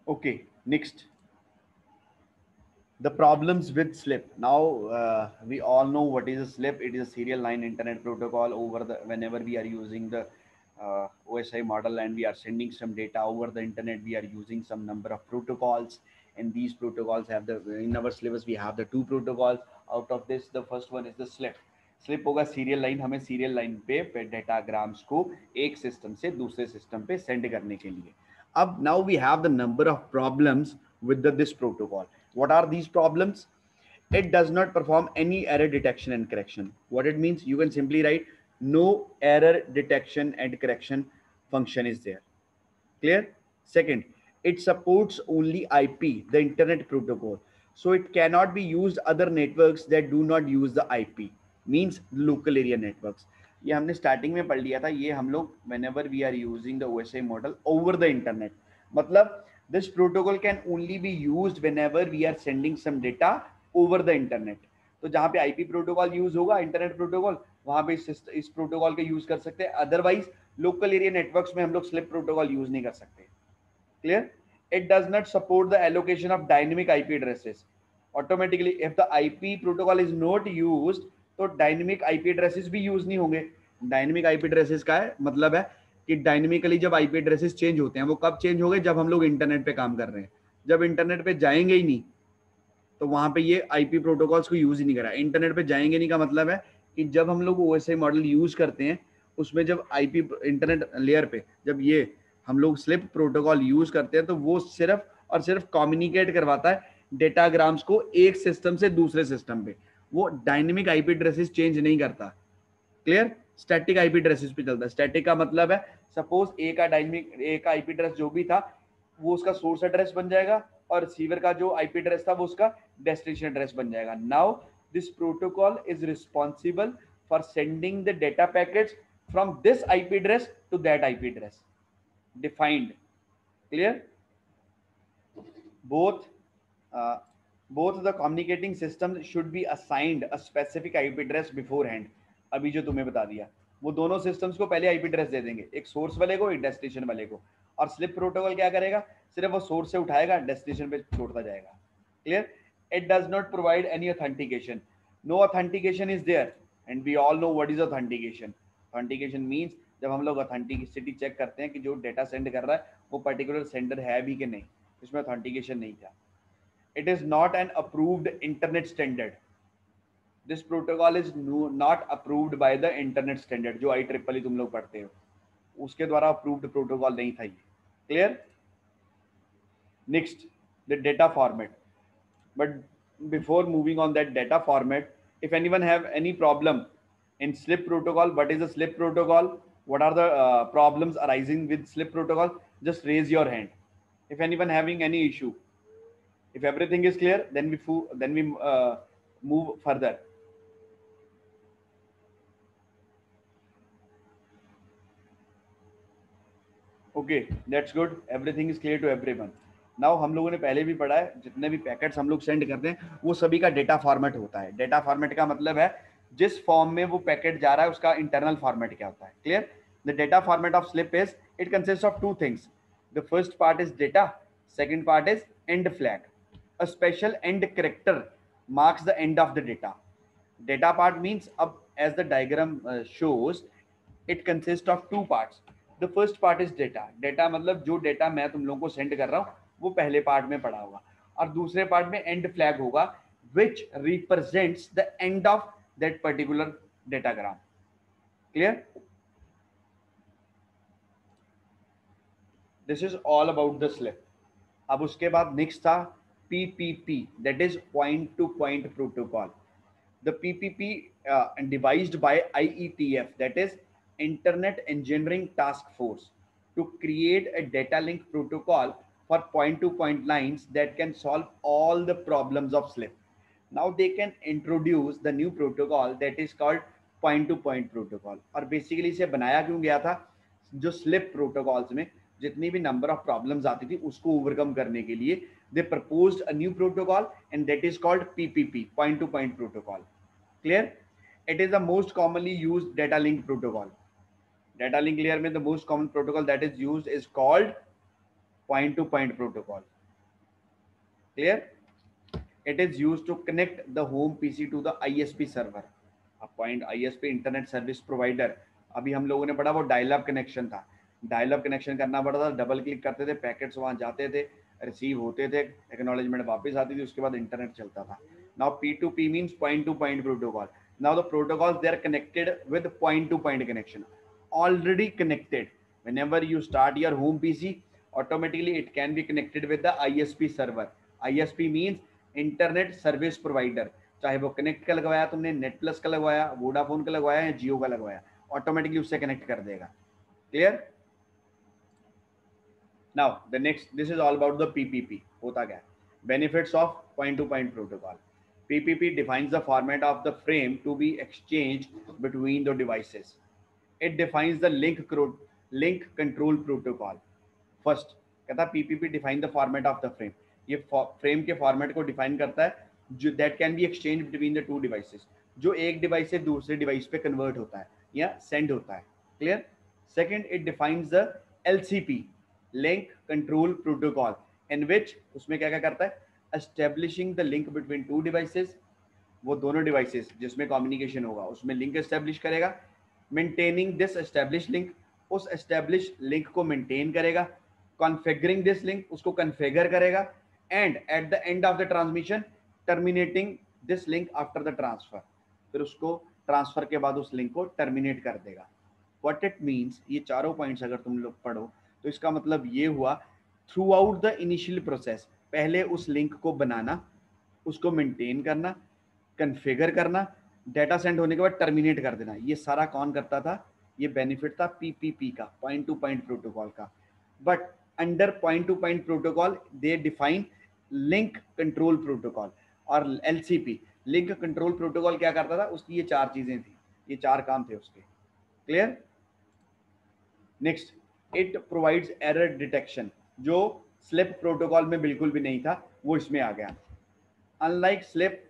Okay, next, the problems with SLIP. Now we all know what is a SLIP. It is a serial line internet protocol. Over the whenever we are using the OSI model and we are sending some data over the internet, we are using some number of protocols, and these protocols have the, in our syllabus we have the two protocols. Out of this, the first one is the SLIP. Slip होगा serial line, हमें serial line पे डेटाग्राम्स को एक system से दूसरे system पे send करने के लिए. अब now we have the number of problems with this protocol. What are these problems? It does not perform any error detection and correction. What it means, you can simply write no error detection and correction function is there. Clear? Second, it supports only IP, the internet protocol. So it cannot be used other networks that do not use the IP, means local area networks. ये हमने starting में पढ़ लिया था. ये हम लोग whenever we are using the OSI model over the internet, मतलब this protocol can only be used whenever we are sending some data over the internet. तो जहाँ पे आईपी प्रोटोकॉल यूज होगा, इंटरनेट प्रोटोकॉल, वहां पे इस प्रोटोकॉल का use कर सकते हैं. अदरवाइज लोकल एरिया नेटवर्क्स में हम लोग स्लिप प्रोटोकॉल यूज नहीं कर सकते. Clear? It does not support the allocation of dynamic IP addresses. Automatically, if the IP protocol is not used, तो डायनेमिक आईपी एड्रेसेस भी यूज नहीं होंगे. डायनेमिक आईपी एड्रेसेस का है मतलब है कि डायनेमिकली जब आईपी एड्रेसेस चेंज होते हैं, वो कब चेंज हो गए? जब हम लोग इंटरनेट पे काम कर रहे हैं. जब इंटरनेट पे जाएंगे ही नहीं, तो वहां पे ये आईपी प्रोटोकॉल्स को यूज ही नहीं करा. इंटरनेट पे जाएंगे नहीं का मतलब है कि जब हम लोग ओएसआई मॉडल यूज करते हैं, उसमें जब आईपी इंटरनेट लेयर पे जब ये हम लोग स्लिप प्रोटोकॉल यूज करते हैं, तो वो सिर्फ और सिर्फ कम्युनिकेट करवाता है डेटाग्राम्स को एक सिस्टम से दूसरे सिस्टम पे. वो डायनेमिक आईपी एड्रेसेस चेंज नहीं करता. क्लियर? स्टैटिक आईपी एड्रेसेस पे चलता है. स्टैटिक का मतलब है सपोज ए का डायनेमिक ए का आईपी एड्रेस जो भी था, वो उसका सोर्स एड्रेस बन जाएगा, और रिसीवर का जो आईपी एड्रेस था वो उसका डेस्टिनेशन एड्रेस बन जाएगा. Now this protocol is responsible for sending the data packets from this IP address to that IP address defined. Clear? both uh, both the communicating systems should be assigned a specific IP address beforehand. अभी जो तुम्हें बता दिया, वो दोनों systems को पहले IP address दे देंगे, एक सोर्स वाले को, एक डेस्टिनेशन वाले को. और स्लिप प्रोटोकॉल क्या करेगा? सिर्फ वो सोर्स से उठाएगा, डेस्टिनेशन पे छोड़ता जाएगा. Clear? It does not provide any authentication. No authentication is there, and we all know what is authentication. Authentication means जब हम लोग ऑथेंटिसिटी चेक करते हैं कि जो डेटा सेंड कर रहा है वो पर्टिकुलर सेंडर है भी कि नहीं. इसमें ऑथेंटिकेशन नहीं था. It is not an approved internet standard. This protocol is not approved by the internet standard. जो IEEE तुम लोग पढ़ते हो, उसके द्वारा approved protocol नहीं था ये. Clear? Next, the data format. But before moving on that data format, if anyone have any problem in SLIP protocol, what is a SLIP protocol? What are the problems arising with SLIP protocol? Just raise your hand. If anyone having any issue. If everything is clear, then we move further. Okay, that's good. Everything is clear to everyone. Now हम लोगों ने पहले भी पढ़ा है, जितने भी packets हम लोग सेंड करते हैं वो सभी का डेटा फॉर्मेट होता है. डेटा फॉर्मेट का मतलब है जिस फॉर्म में वो पैकेट जा रहा है उसका इंटरनल फॉर्मेट क्या होता है. Clear? The data format of slip is, it consist of two things. The first part is data, second part is and flag. A special end character marks the end of the data. Data part means, अब as the diagram shows, it consists of two parts. The first part is data. Data मतलब जो data मैं तुम लोगों को send कर रहा हूँ वो पहले पार्ट में पड़ा होगा, और दूसरे पार्ट में एंड फ्लैग होगा which represents the end of that particular datagram. Clear? This is all about the slip. अब उसके बाद नेक्स्ट था PPP, that is point to point protocol. The PPP devised by IETF, that is Internet Engineering Task Force, to create a data link protocol for point to point lines that can solve all the problems of SLIP. Now they can introduce the new protocol that is called point to point protocol. और basically इसे बनाया क्यों गया था? जो slip protocols में जितनी भी नंबर ऑफ प्रॉब्लम्स आती थी उसको ओवरकम करने के लिए they proposed a new protocol, and that is called PPP, point to point protocol. Clear? It is the most commonly used data link protocol. Data link layer में the most common protocol that is used is called point to point protocol. Clear? It is used to connect the home PC to the ISP server. अब point ISP internet service provider, अभी हम लोगों ने पढ़ा वो dial up connection था, dial up connection करना पड़ता था, डबल क्लिक करते थे, पैकेट्स वहां जाते थे, रिसीव होते थे, एक्नॉलेजमेंट वापस आती थी, उसके बाद इंटरनेट चलता था. Now P2P means point to point protocol. Now the protocols they are connected with point to point connection, already connected. Whenever you start your home PC, automatically it can be connected with the ISP server. ISP means internet service provider, चाहे वो connect का लगवाया तुमने, net plus का लगवाया, Vodafone का लगवाया या जियो का लगवाया, ऑटोमेटिकली उससे कनेक्ट कर देगा. Clear? Now the next, this is all about the PPP. होता क्या है? Benefits of point to point protocol. PPP defines the format of the frame to be exchange between the devices. It defines the link control protocol. First कहता PPP define the format of the frame. ये frame के format को define करता है जो that can be exchange between the two devices, जो एक device से दूसरे डिवाइस पे कन्वर्ट होता है या सेंड होता है. Clear? Second, it defines the LCP, link control protocol, in which उसमें क्या क्या करता है? Establishing the link between two devices, वो दोनों डिवाइसेस जिसमें कम्युनिकेशन होगा उसमें लिंक एस्टेब्लिश करेगा. मेंटेनिंग दिस एस्टेब्लिश लिंक, उस एस्टेब्लिश लिंक को मेंटेन करेगा. कॉन्फ़िगरिंग दिस लिंक, उसको कॉन्फ़िगर करेगा. And at the end of the transmission terminating this link after the transfer, फिर उसको ट्रांसफर के बाद उस लिंक को टर्मिनेट कर देगा. व्हाट इट मींस, ये चारों पॉइंट्स अगर तुम लोग पढ़ो तो इसका मतलब ये हुआ, through out the initial process, पहले उस लिंक को बनाना, उसको मेंटेन करना, कॉन्फ़िगर करना, डेटा सेंड होने के बाद टर्मिनेट कर देना. ये सारा कौन करता था? ये बेनिफिट था पीपीपी का, पॉइंट टू पॉइंट प्रोटोकॉल का. But under point to point protocol they define link control protocol और एलसीपी. लिंक कंट्रोल प्रोटोकॉल क्या करता था? उसकी ये चार चीजें थी, ये चार काम थे उसके. Clear? Next, it provides error detection, जो स्लिप प्रोटोकॉल में बिल्कुल भी नहीं था वो इसमें आ गया. Unlike slip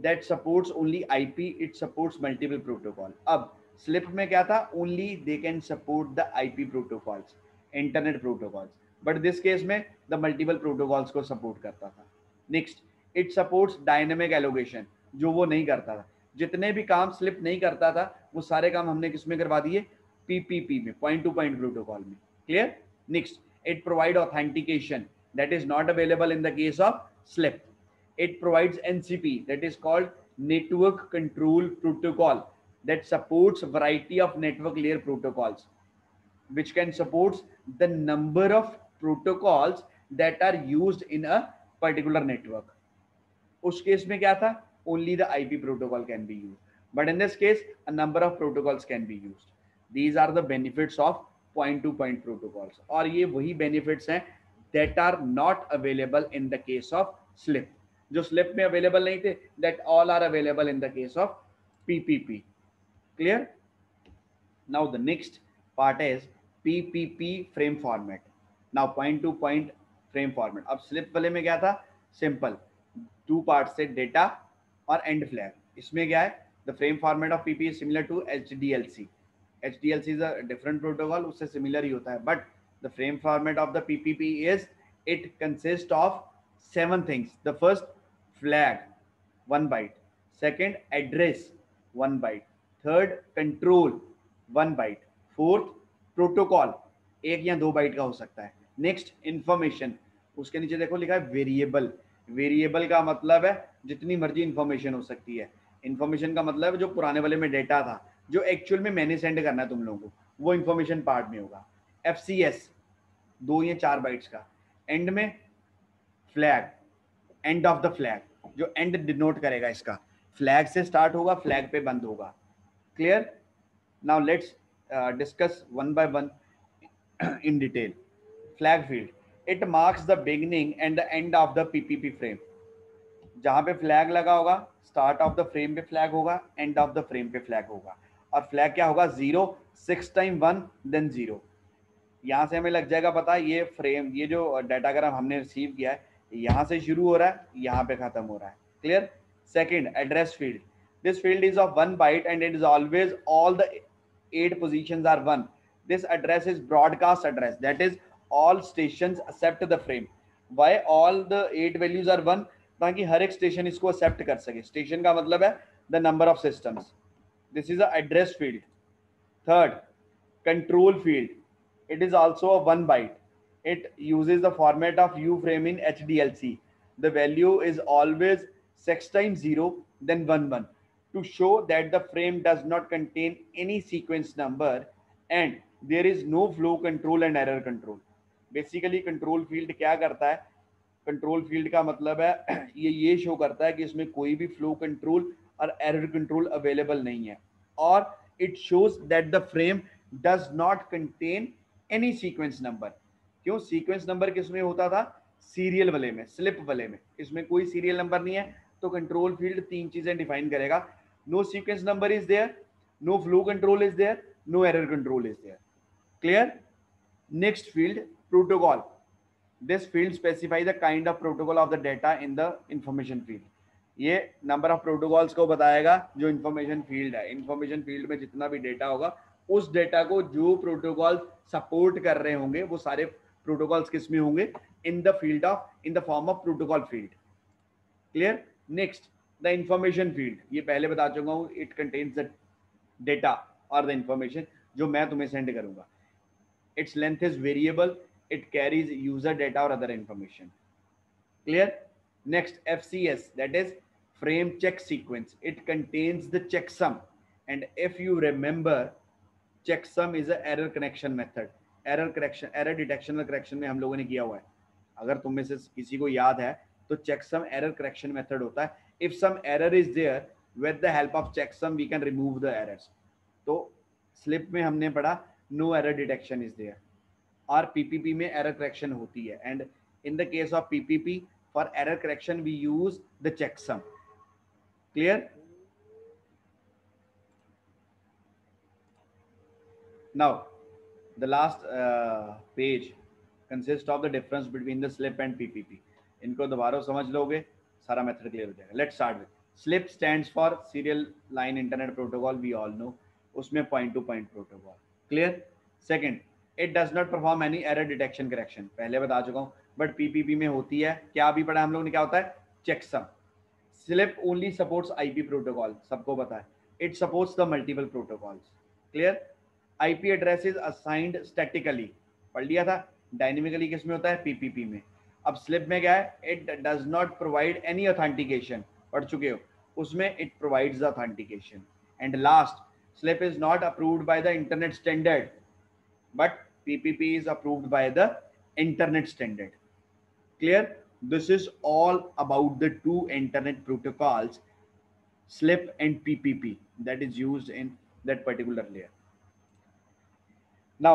that supports only IP, it supports multiple protocol. अब slip में क्या था? Only they can support the IP protocols, internet protocols. But this case में the multiple protocols को support करता था. Next, it supports dynamic allocation, जो वो नहीं करता था. जितने भी काम slip नहीं करता था वो सारे काम हमने किसमें करवा दिए? PPP में, point to point protocol में. Clear? Next, it provide authentication that is not available in the case of slip. It provides NCP, that is called network control protocol, that supports variety of network layer protocols, which can support the number of protocols that are used in a particular network. उस case में क्या था? Only the IP protocol can be used, but in this case a number of protocols can be used. These are the benefits of point to point protocols. और ये वही benefits हैं that are not available in the case of slip. जो slip में available नहीं थे, that all are available in the case of PPP. Clear? Now the next part is PPP frame format. Now point to point frame format. अब slip वाले में क्या था? Simple, two part से, डेटा और एंड फ्लैग. इसमें क्या है? The frame format of PP is similar to HDLC. HDLC is a different protocol, उससे सिमिलर ही होता है, but the frame format of the PPP is, it consist of 7 things. The first, flag 1 byte. Second, address 1 byte. Third, control 1 byte. Fourth, protocol 1 या 2 bite का हो सकता है. Next, information. उसके नीचे देखो लिखा है वेरिएबल. वेरिएबल का मतलब है जितनी मर्जी इंफॉर्मेशन हो सकती है. इंफॉर्मेशन का मतलब है जो पुराने वाले में डेटा था, जो एक्चुअल में मैंने सेंड करना है तुम लोगों को, वो इंफॉर्मेशन पार्ट में होगा. FCS 2 या 4 बाइट्स का. एंड में flag, and of the flag, जो एंड डिनोट करेगा इसका. फ्लैग से स्टार्ट होगा, फ्लैग पे बंद होगा. Clear? Now let's discuss one by one in detail. Flag field, it marks the beginning and the end of the PPP frame. जहां पे फ्लैग लगा होगा, स्टार्ट ऑफ द फ्रेम पे फ्लैग होगा, एंड ऑफ द फ्रेम पे flag होगा. और flag क्या होगा? 0, 6 टाइम 1 देन 0. यहाँ से हमें लग जाएगा पता, ये फ्रेम, ये जो डाटाग्राम हमने रिसीव किया है, यहाँ से शुरू हो रहा है, यहाँ पे खत्म हो रहा है. Clear? Second, address field. This field is of 1 byte and it is always all the 8 positions are 1. This address is broadcast address, that is all stations accept the frame. Why all the 8 values are 1, ताकि हर एक station इसको accept कर सके. Station का मतलब है the number of systems. This is a address field. Third, control field. It is also a 1 byte. It uses the format of U-frame in HDLC. The value is always 6 times 0, then 1 1 to show that the frame does not contain any sequence number and there is no flow control and error control. Basically, control field क्या करता है? Control field का मतलब है ये show करता है कि इसमें कोई भी फ्लो कंट्रोल और एरर कंट्रोल अवेलेबल नहीं है, और it shows that the frame does not contain any sequence number. क्यों? सीक्वेंस नंबर किसमें होता था? सीरियल वाले में, स्लिप वाले में. इसमें कोई सीरियल नंबर नहीं है, तो कंट्रोल फील्ड तीन चीजें डिफाइन करेगा. No sequence number is there, no flow control is there, no error control is there. Clear? Next field, protocol. This field specify the kind of protocol of the data in the information field. ये number of protocols को बताएगा जो information field है. Information field में जितना भी data होगा, उस डेटा को जो प्रोटोकॉल सपोर्ट कर रहे होंगे, वो सारे प्रोटोकॉल्स किस में होंगे? In the field of, in the form of protocol field. Clear? Next, the information field. ये पहले बता चुका हूँ, इट कंटेन्स द डेटा और द इंफॉर्मेशन जो मैं तुम्हें सेंड करूंगा. Its length is variable. It carries user data or other information. Clear? Next, FCS, that is frame check sequence. It contains the checksum. And if you remember, checksum is a error correction method. Error correction, error detection और correction में हम लोगों ने किया हुआ है. अगर तुम में से किसी को याद है तो checksum error correction method होता है. If some error is there, with the help of checksum we can remove the errors. तो स्लिप में हमने पढ़ा no error detection is there, और पीपीपी में एरर करेक्शन होती है. And in the case of PPP, for error correction we use the checksum. Clear? Now the last page consist of the difference between the SLIP and PPP. इनको दोबारा समझ लोगे, सारा method clear हो जाएगा. Let's start with SLIP. Stands for serial line internet protocol, we all know. उसमें point to point protocol. Clear? Second, it does not perform any error detection correction. पहले बता चुका हूं, बट पीपीपी में होती है. क्या अभी पढ़ा हम लोग ने? क्या होता है? Checksum. Slip only supports IP protocol, सबको पता है. It supports the multiple protocols. Clear? IP address is assigned statically, पढ़ लिया था. डायनेमिकली किस में होता है? पीपीपी में. अब स्लिप में क्या है? It does not provide any authentication, पढ़ चुके हो. उसमें it provides authentication. And last, slip is not approved by the internet standard, but PPP is approved by the internet standard. Clear? This is all about the two internet protocols, SLIP and PPP, that is used in that particular layer. Now,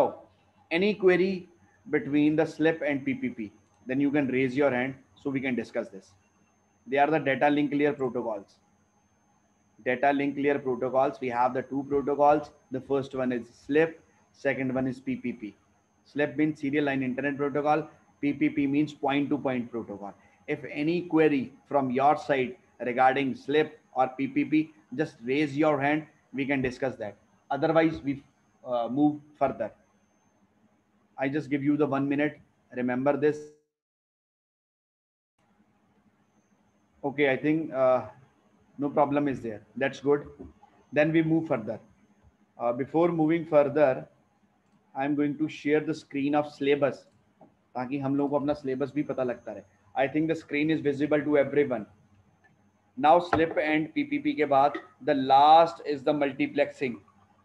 any query between the SLIP and PPP, then you can raise your hand so we can discuss this. They are the data link layer protocols. Data link layer protocols, we have the two protocols. The first one is SLIP, second one is PPP. SLIP means serial line internet protocol, PPP means point to point protocol. If any query from your side regarding SLIP or PPP, just raise your hand, we can discuss that. Otherwise we move further. I just give you the 1 minute, remember this. Okay, I think no problem is there. That's good. Then we move further. Before moving further, I am going to share the screen of syllabus, ताकि हम लोगों को अपना syllabus भी पता लगता रहे. I think the screen is visible to everyone. Now SLIP and PPP के बाद the last is the multiplexing,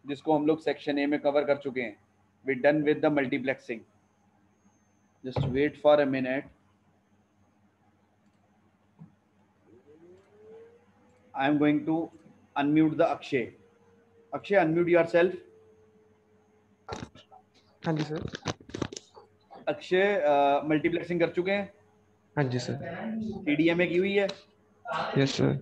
जिसको हम लोग section A में cover कर चुके हैं. We done with the multiplexing. Just wait for a minute. I am going to unmute the Akshay. Akshay, unmute yourself. हाँ जी सर. अक्षय मल्टीप्लेक्सिंग कर चुके हैं? हाँ जी सर. टीडीएमए की हुई है? Yes sir.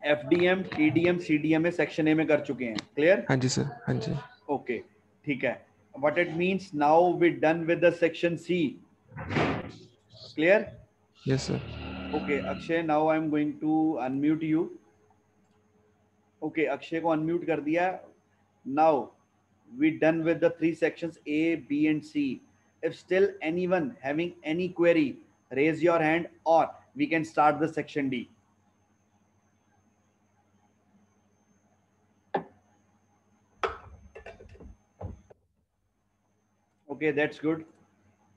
FDM, TDM, CDMA section A में कर चुके हैं. क्लियर? हाँ जी सर. हाँ जी. ओके, ठीक है. What it means, now we done with the section C. Clear? Yes sir. Okay Akshay, now I am going to unmute you. Okay, Akshay को unmute कर दिया. नाउ we done with the three sections A, B and C. If still anyone having any query raise your hand, or we can start the section D. Okay, that's good.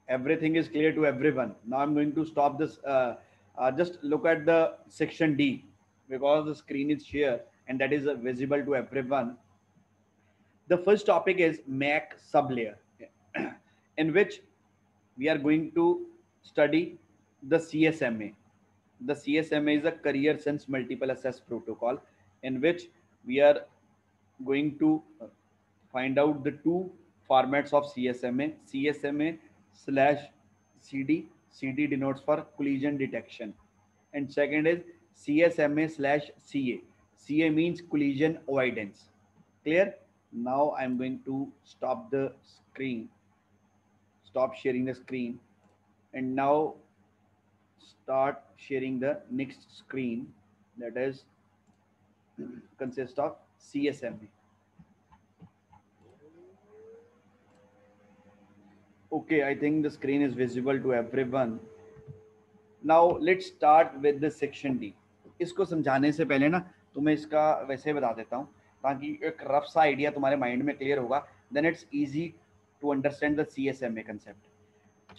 Everything is clear to everyone. Now I'm going to stop this. Just look at the section D, because the screen is here and that is visible to everyone. The first topic is MAC sublayer, in which we are going to study the CSMA. The CSMA is a career sense multiple access protocol, in which we are going to find out the two formats of CSMA. CSMA slash CD. CD denotes for collision detection. And second is CSMA slash CA. CA means collision avoidance. Clear? Now I'm going to stop the screen, stop sharing the screen, and now start sharing the next screen, that is consists of CSMA. Okay, I think the screen is visible to everyone. Now let's start with the section D. इसको समझाने से पहले ना तुम्हें इसका वैसे बता देता हूँ, ताकि एक रफ सा आइडिया तुम्हारे माइंड में क्लियर होगा. Then it's easy to understand the CSMA concept.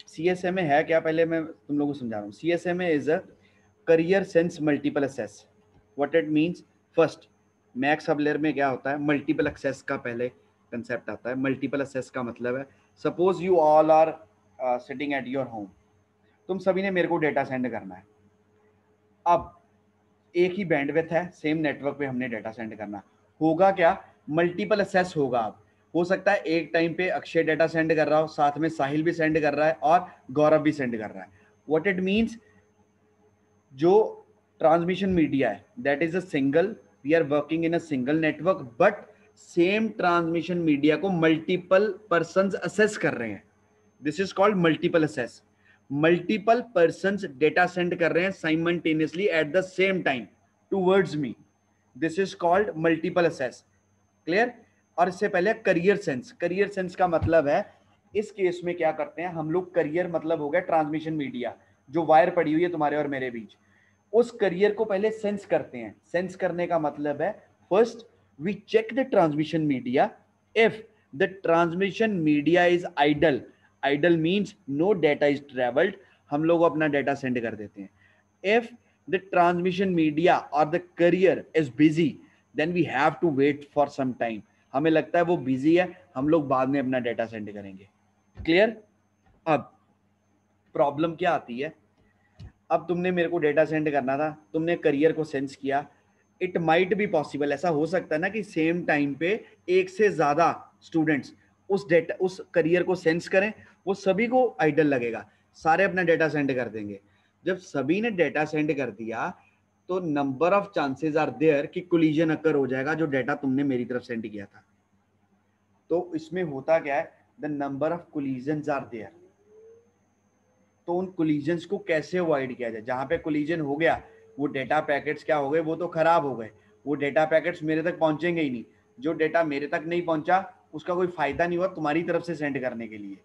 CSMA है क्या, पहले मैं तुम लोगों को समझा रहा हूँ. CSMA is a carrier sense multiple access. What it means, first MAC sub layer में क्या होता है, मल्टीपल एक्सेस का पहले कंसेप्ट आता है. मल्टीपल एक्सेस का मतलब है, suppose you all are sitting at your home. तुम सभी ने मेरे को डेटा सेंड करना है. अब एक ही बैंडविड्थ है, सेम नेटवर्क पे हमने डेटा सेंड करना. होगा क्या, मल्टीपल एक्सेस होगा. अब हो सकता है एक टाइम पे अक्षय डेटा सेंड कर रहा हो, साथ में साहिल भी सेंड कर रहा है और गौरव भी सेंड कर रहा है. व्हाट इट मींस, जो ट्रांसमिशन मीडिया है that is a single, we are working in a single network, but same transmission media को मल्टीपल पर्संस असेस कर रहे हैं. This is called multiple access. Multiple persons data send कर रहे हैं simultaneously at the same time towards me. This is called multiple access. Clear? और इससे पहले करियर सेंस. करियर सेंस का मतलब है, इस केस में क्या करते हैं हम लोग, करियर मतलब हो गया ट्रांसमिशन मीडिया, जो वायर पड़ी हुई है तुम्हारे और मेरे बीच. उस करियर को पहले सेंस करते हैं. सेंस करने का मतलब है, first we check the transmission media. If the transmission media is idle, idle means no data is travelled, हम लोग अपना डेटा सेंड कर देते हैं. इफ द ट्रांसमिशन मीडिया और the carrier is busy, then we have to wait for some time. हमें लगता है वो बिजी है, हम लोग बाद में अपना डेटा सेंड करेंगे. क्लियर? अब प्रॉब्लम क्या आती है, अब तुमने मेरे को डेटा सेंड करना था, तुमने करियर को सेंस किया. इट माइट बी पॉसिबल, ऐसा हो सकता है ना कि सेम टाइम पे एक से ज्यादा स्टूडेंट्स उस डेटा, उस करियर को सेंस करें. वो सभी को आइडल लगेगा, सारे अपना डेटा सेंड कर देंगे. जब सभी ने डेटा सेंड कर दिया तो number of chances are there कि कोलिजन अकर हो जाएगा जो डेटा तुमने मेरी तरफ सेंड किया था. तो इसमें होता क्या है, the number of collisions are there. तो उन कोलिजन्स को कैसे अवॉइड किया जाए. जहां पे कोलिजन हो गया, वो डेटा पैकेट्स क्या हो गए, वो तो खराब हो गए. वो डेटा पैकेट्स मेरे तक पहुंचेंगे ही नहीं. जो डेटा मेरे तक नहीं पहुंचा उसका कोई फायदा नहीं हुआ तुम्हारी तरफ से सेंड करने के लिए.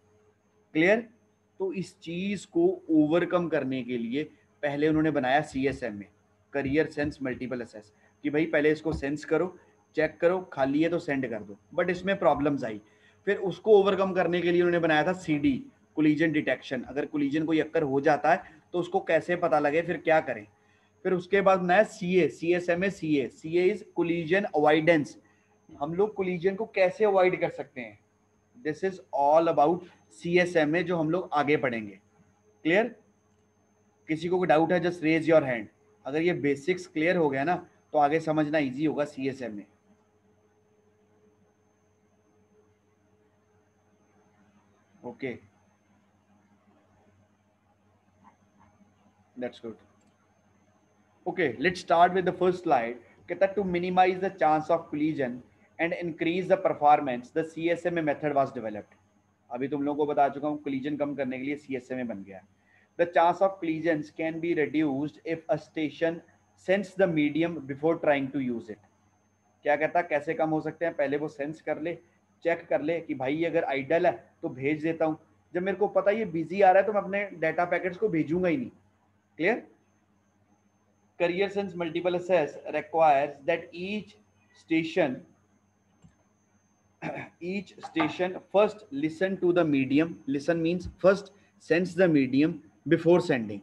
क्लियर? तो इस चीज को ओवरकम करने के लिए पहले उन्होंने बनाया CSMA, career sense multiple assess, कि भाई पहले इसको सेंस करो, चेक करो, खाली है तो सेंड कर दो. बट इसमें प्रॉब्लम्स आई. फिर उसको ओवरकम करने के लिए उन्होंने बनाया था CD, कोलिजन डिटेक्शन. अगर कोलिजन कोई अक्कर हो जाता है तो उसको कैसे पता लगे, फिर क्या करें. फिर उसके बाद बनाया CA, CSMA CA. CA is collision avoidance. हम लोग कोलिजन को कैसे अवॉइड कर सकते हैं. This is all about CSMA, जो हम लोग आगे पढ़ेंगे. क्लियर? किसी को कोई डाउट है, जस्ट रेज योर हैंड. अगर ये बेसिक्स क्लियर हो गया ना तो आगे समझना इजी होगा CSMA. Okay, that's good. Okay, let's start with the first slide. कहता to minimize the chance of collision and increase the performance, the CSMA method was developed. अभी तुम लोगों को बता चुका हूँ, collision कम करने के लिए CSMA बन गया. The chance of collisions can be reduced if a station sense the medium before trying to use it. क्या कहता, कैसे कम हो सकते हैं, पहले वो सेंस कर ले, चेक कर ले कि भाई अगर आइडल है तो भेज देता हूँ, जब मेरे को पता ये बिजी आ रहा है तो मैं अपने डाटा पैकेट्स को भेजूंगा ही नहीं। Clear? Carrier sense multiple access requires that each station first listen to the medium. Listen means first sense the medium before sending.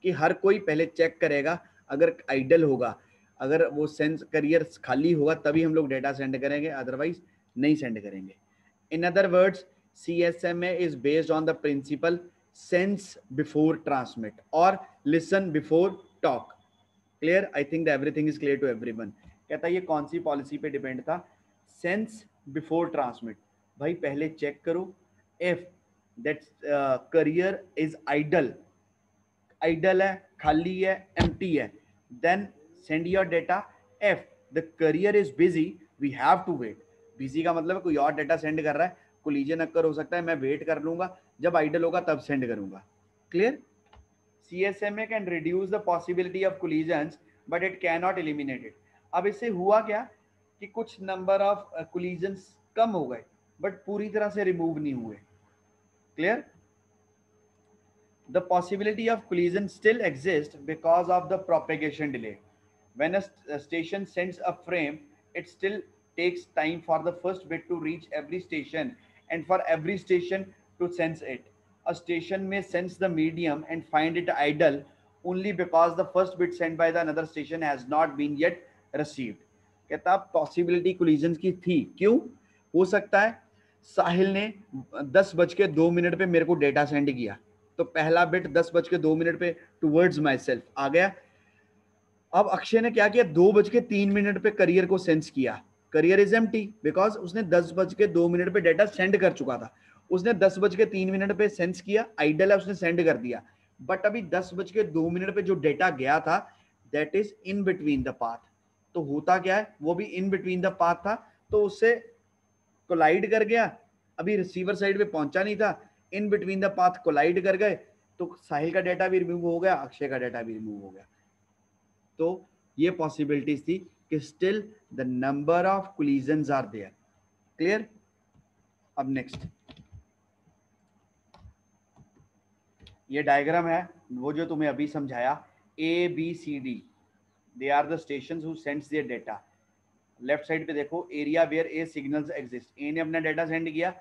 कि हर कोई पहले चेक करेगा, अगर आइडल होगा, अगर वो सेंस करियर खाली होगा तभी हम लोग डेटा सेंड करेंगे, अदरवाइज नहीं सेंड करेंगे। In other words, CSMA is based on the principle sense before transmit or listen before talk. Clear? I think everything is clear to everyone. कहता है ये कौन सी पॉलिसी पे डिपेंड था? Sense before transmit. भाई पहले चेक करो, if that carrier is idle, idle है, खाली है, एम्प्टी है, then send your data. If the carrier is busy, we have to wait. Busy का मतलब है कोई और डेटा सेंड कर रहा है, कोलिजन अक्कर हो सकता है, मैं वेट कर लूंगा, जब आइडल होगा तब सेंड करूंगा। Clear? CSMA can reduce the possibility of collisions, but it cannot eliminate it. अब इससे हुआ क्या कि कुछ नंबर ऑफ collisions कम हो गए, बट पूरी तरह से रिमूव नहीं हुए। Clear? The possibility of collision still exists because of the propagation delay. When a station sends a frame, it still takes time for the first bit to reach every station and for every station to sense it. A station may sense the medium and find it idle only because the first bit sent by the another station has not been yet received. कहता possibility collision की थी, क्यों हो सकता है? साहिल ने 10:02 पे मेरे को डेटा सेंड किया, तो पहला बिट 10:02 पे टुवर्ड्स माई सेल्फ आ गया। अब अक्षय ने क्या किया? 2:03 पे करियर को सेंस किया। करियर इज एम्प्टी बिकॉज उसने 10:02 पे डेटा सेंड कर चुका था। उसने 10:03 पे सेंस किया, आइडल है, उसने सेंड कर दिया। बट अभी 10:02 पे जो डेटा गया था, that is in between the path. तो होता क्या है, वो भी इन बिटवीन द पाथ था, तो उससे कोलाइड कर गया, अभी रिसीवर साइड पे पहुंचा नहीं था, in between the path collide कर गए, तो साहिल का डेटा भी रिमूव हो गया, अक्षय का डेटा भी रिमूव हो गया। तो ये पॉसिबिलिटीज थी कि still the number of collisions are there. Clear? अब नेक्स्ट ये डायग्राम है, वो जो तुम्हें अभी समझाया, ABCD, they are the stations who sends their data. Left side पे देखो, area where A signals exist. A ने अपना डेटा सेंड किया,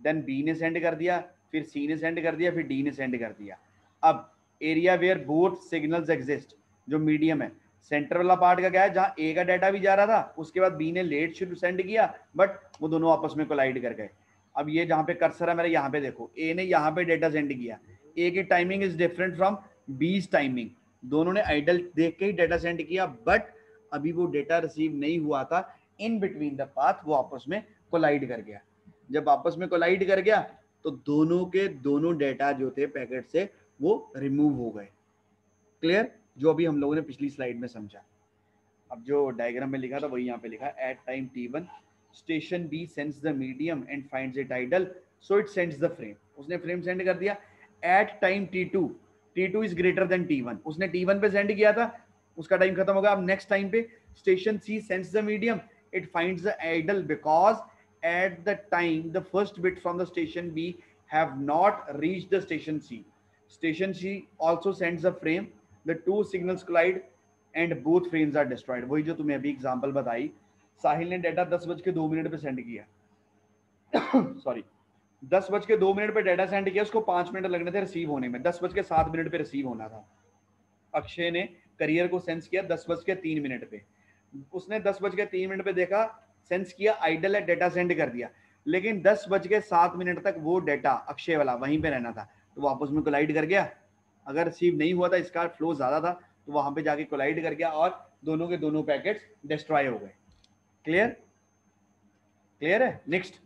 देन बी ने सेंड कर दिया, फिर सी ने सेंड कर दिया, फिर डी ने सेंड कर दिया। अब area where both signals exist, जो मीडियम है, सेंटर वाला पार्ट का क्या है, जहां ए का डाटा भी जा रहा था, उसके बाद बी ने लेट शुरू सेंड किया, बट वो दोनों आपस में कोलाइड कर गए। अब ये जहां पे कर्सर है मेरा, यहाँ पे देखो, ए ने यहाँ पे डेटा सेंड किया, ए की टाइमिंग इज डिफरेंट फ्रॉम बीज टाइमिंग, दोनों ने आइडल देख के ही डेटा सेंड किया, बट अभी वो डेटा रिसीव नहीं हुआ था, इन बिटवीन द पाथ वो आपस में कोलाइड कर गया। जब आपस में कोलाइड कर गया तो दोनों के दोनों डेटा जो थे पैकेट से वो रिमूव हो गए। क्लियर? जो अभी हम लोगों ने पिछली स्लाइड में समझा। अब जो डायग्राम में लिखा था वही यहाँ पे लिखा है, at time T1 station B sends the medium and finds it idle, so it sends the frame. उसने फ्रेम सेंड कर दिया। At time T2 is greater than T1, उसने T1 पे सेंड किया था, उसका टाइम खत्म हो गया। अब नेक्स्ट टाइम पे station C sends the medium, it finds the idle because at the time the first bit from the station B have not reached the station C. Station C also sends a frame, the two signals collide and both frames are destroyed. वही जो तुम्हें अभी example बताई, साहिल ने data 10:02 पे send किया sorry 10:02 पे data send किया, उसको 5 मिनट लगने थे रिसीव होने में, 10:07 पे रिसीव होना था। अक्षय ने करियर को सेंस किया 10:03 पे, उसने 10:03 पे देखा, सेंस किया, आइडल है, डेटा सेंड कर दिया, लेकिन 10:07 तक वो डेटा अक्षय वाला वहीं पे रहना था, तो वो आपस में कोलाइड कर गया। अगर रिसीव नहीं हुआ था, इसका फ्लो ज्यादा था, तो वहां पे जाके कोलाइड कर गया और दोनों के दोनों पैकेट्स डिस्ट्रॉय हो गए। क्लियर? क्लियर है? Next,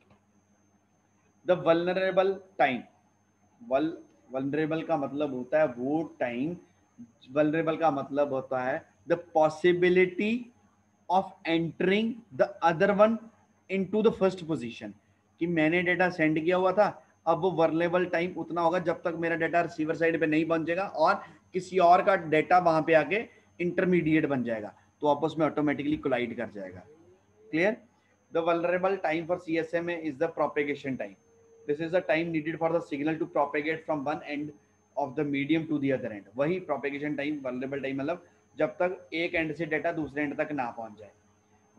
the vulnerable time. Vulnerable का मतलब होता है वो टाइम, वल्नरेबल का मतलब होता है the possibility of entering the other one into the first position, कि मैंने डेटा सेंड किया हुआ था, अब वो वर्नेबल टाइम उतना होगा जब तक मेरा डेटा रिसीवर साइड पे नहीं पहुंचेगा और किसी और का डेटा वहां पे आके इंटरमीडिएट बन जाएगा, तो आपस में ऑटोमेटिकली कोलाइड कर जाएगा। Clear? The vulnerable time for CSMA is the propagation time. This is the time needed for the signal to propagate from one end of the medium to the other end. वही propagation time, vulnerable time मतलब जब तक एक end से data दूसरे end तक ना पहुंच जाए.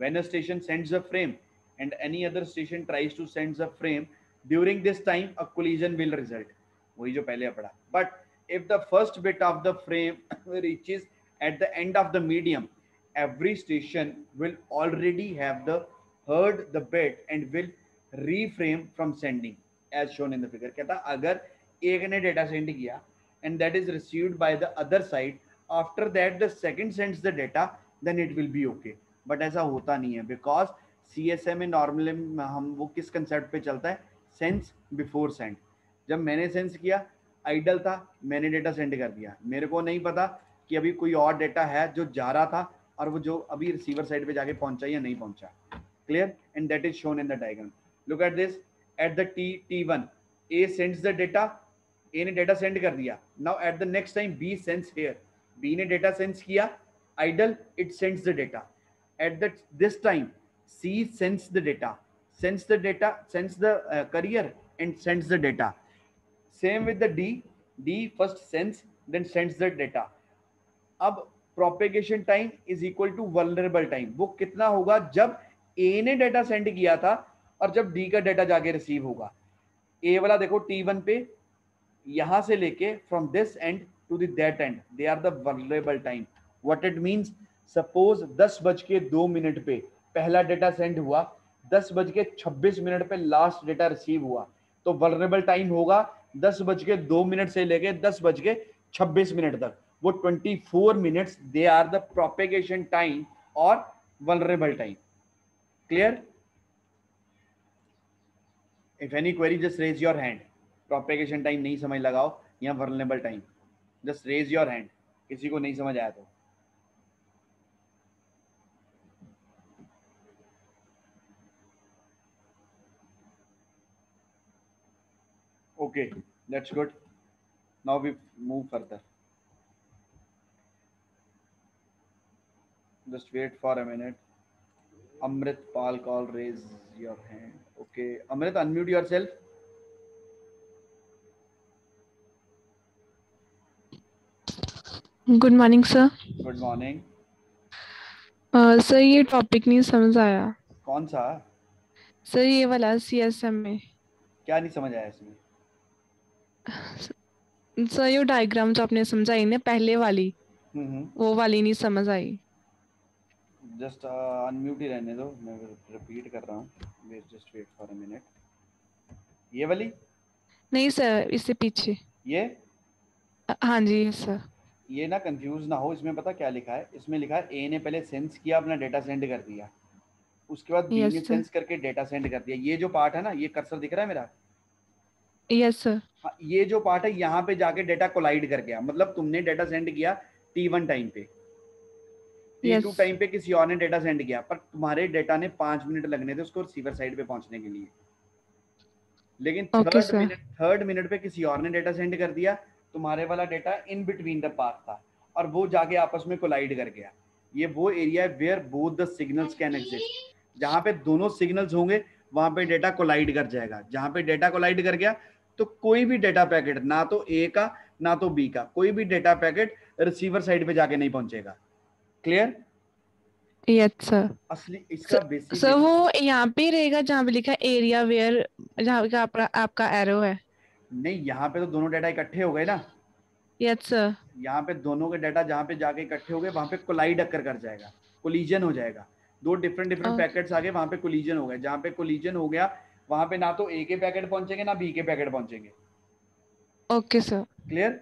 When a station sends a frame and any other station tries to send a frame, during this time a collision will result. वही जो पहले पढ़ा. But if the first bit of the frame reaches at the end of the medium, every station will already have the heard the bit and will reframe from sending as shown in the figure. कहता अगर एक ने data send किया and that is received by the other side, after that the second sends the data, then it will be okay. But ऐसा होता नहीं है because CSM में नॉर्मली हम वो किस कंसेप्ट पे चलता है, सेंस बिफोर सेंड. जब मैंने सेंस किया, आइडल था, मैंने डेटा सेंड कर दिया, मेरे को नहीं पता कि अभी कोई और डेटा है जो जा रहा था और वो जो अभी रिसीवर साइड पे जाके पहुंचा या नहीं पहुंचा. Clear? And that is shown in the diagram. Look at this. At the T1 A sends the data. A ने डेटा सेंड कर दिया. Now at the next time B sends here. B ने डेटा सेंस किया, idle, it sends the data. At this time C sends the data, sends the carrier and sends the data. Same with the D first sends then sends the data. अब propagation time is equal to vulnerable time. वो कितना होगा जब A ने data send किया था और जब D का डेटा जाके रिसीव होगा. A वाला देखो T1 पे यहां से लेके from this end to the that end, they are the vulnerable time. What it means, suppose 10:02 पे पहला डेटा सेंड हुआ, 10:26 पे लास्ट डेटा रिसीव हुआ, तो वल्नरेबल टाइम होगा 10:02 से लेके 10:26 तक. वो 24 minutes they are the propagation time और vulnerable time. Clear? If any query just raise your hand. Propagation time नहीं समझ लगाओ या vulnerable time, just raise your hand. किसी को नहीं समझ आया तो. Okay, that's good. Now we move further. Just wait for a minute. Amrit Pal call, raise your hand. Okay, Amrit, unmute yourself. Good morning sir. Good morning. Sir ये topic नहीं समझ आया. कौन सा? सर ये वाला CSM में. क्या नहीं समझ आया इसमें? सर ये डायग्राम जो आपने समझाई ना पहले वाली, वो वाली नहीं समझ आई. जस्ट अनम्यूट ही रहने दो, मैं रिपीट कर रहा हूँ. Just wait for a minute. ये वाली नहीं सर, इससे पीछे. ये हाँ जी सर. ये ना कंफ्यूज ना हो, इसमें पता क्या लिखा है? इसमें लिखा है ए ने पहले सेंस किया, अपना डेटा सेंड कर दिया, उसके बाद बी ने सेंस करके डेटा सेंड कर दिया. ये जो पार्ट है ना, ये कर्सर दिख रहा है मेरा? Yes sir. हाँ, ये जो पार्ट है यहाँ पे जाके डेटा कोलाइड कर गया. मतलब तुमने डेटा सेंड किया T1 टाइम पे, T2 टाइम पे किसी और ने डेटा सेंड किया, पर तुम्हारे डेटा ने 5 मिनट लगने थे उसको रिसीवर साइड पे पहुंचने के लिए. लेकिन थर्ड मिनट पे किसी और ने डेटा सेंड कर दिया, तुम्हारे वाला data in between the path था और वो जाके आपस में कोलाइड कर गया. ये वो एरिया है where both the signals can exist. जहां पे दोनों सिग्नल्स होंगे वहां पे डेटा कोलाइड कर जाएगा. जहां पे डेटा कोलाइड कर गया तो कोई भी डेटा पैकेट, ना तो ए का ना तो बी का, कोई भी डेटा पैकेट रिसीवर साइड पे जाके नहीं पहुंचेगा. क्लियर? Yes sir. असली इसका बेसिक सर वो यहाँ पे रहेगा जहाँ पे लिखा एरिया वेयर, जहाँ पे आपका एरो है. नहीं, यहाँ पे तो दोनों डेटा इकट्ठे हो गए ना. Yes sir. यहाँ पे दोनों के डेटा जहाँ पे जाके इकट्ठे हो गए वहां पे कोलाइड अकर कर जाएगा, कोलिजन हो जाएगा. दो डिफरेंट पैकेट्स आ गए, वहां पे कोलिजन हो गया. जहाँ पे कोलिजन हो गया वहां पे ना तो ए के पैकेट पहुंचेंगे ना बी के पैकेट पहुंचेंगे. Okay sir. Clear?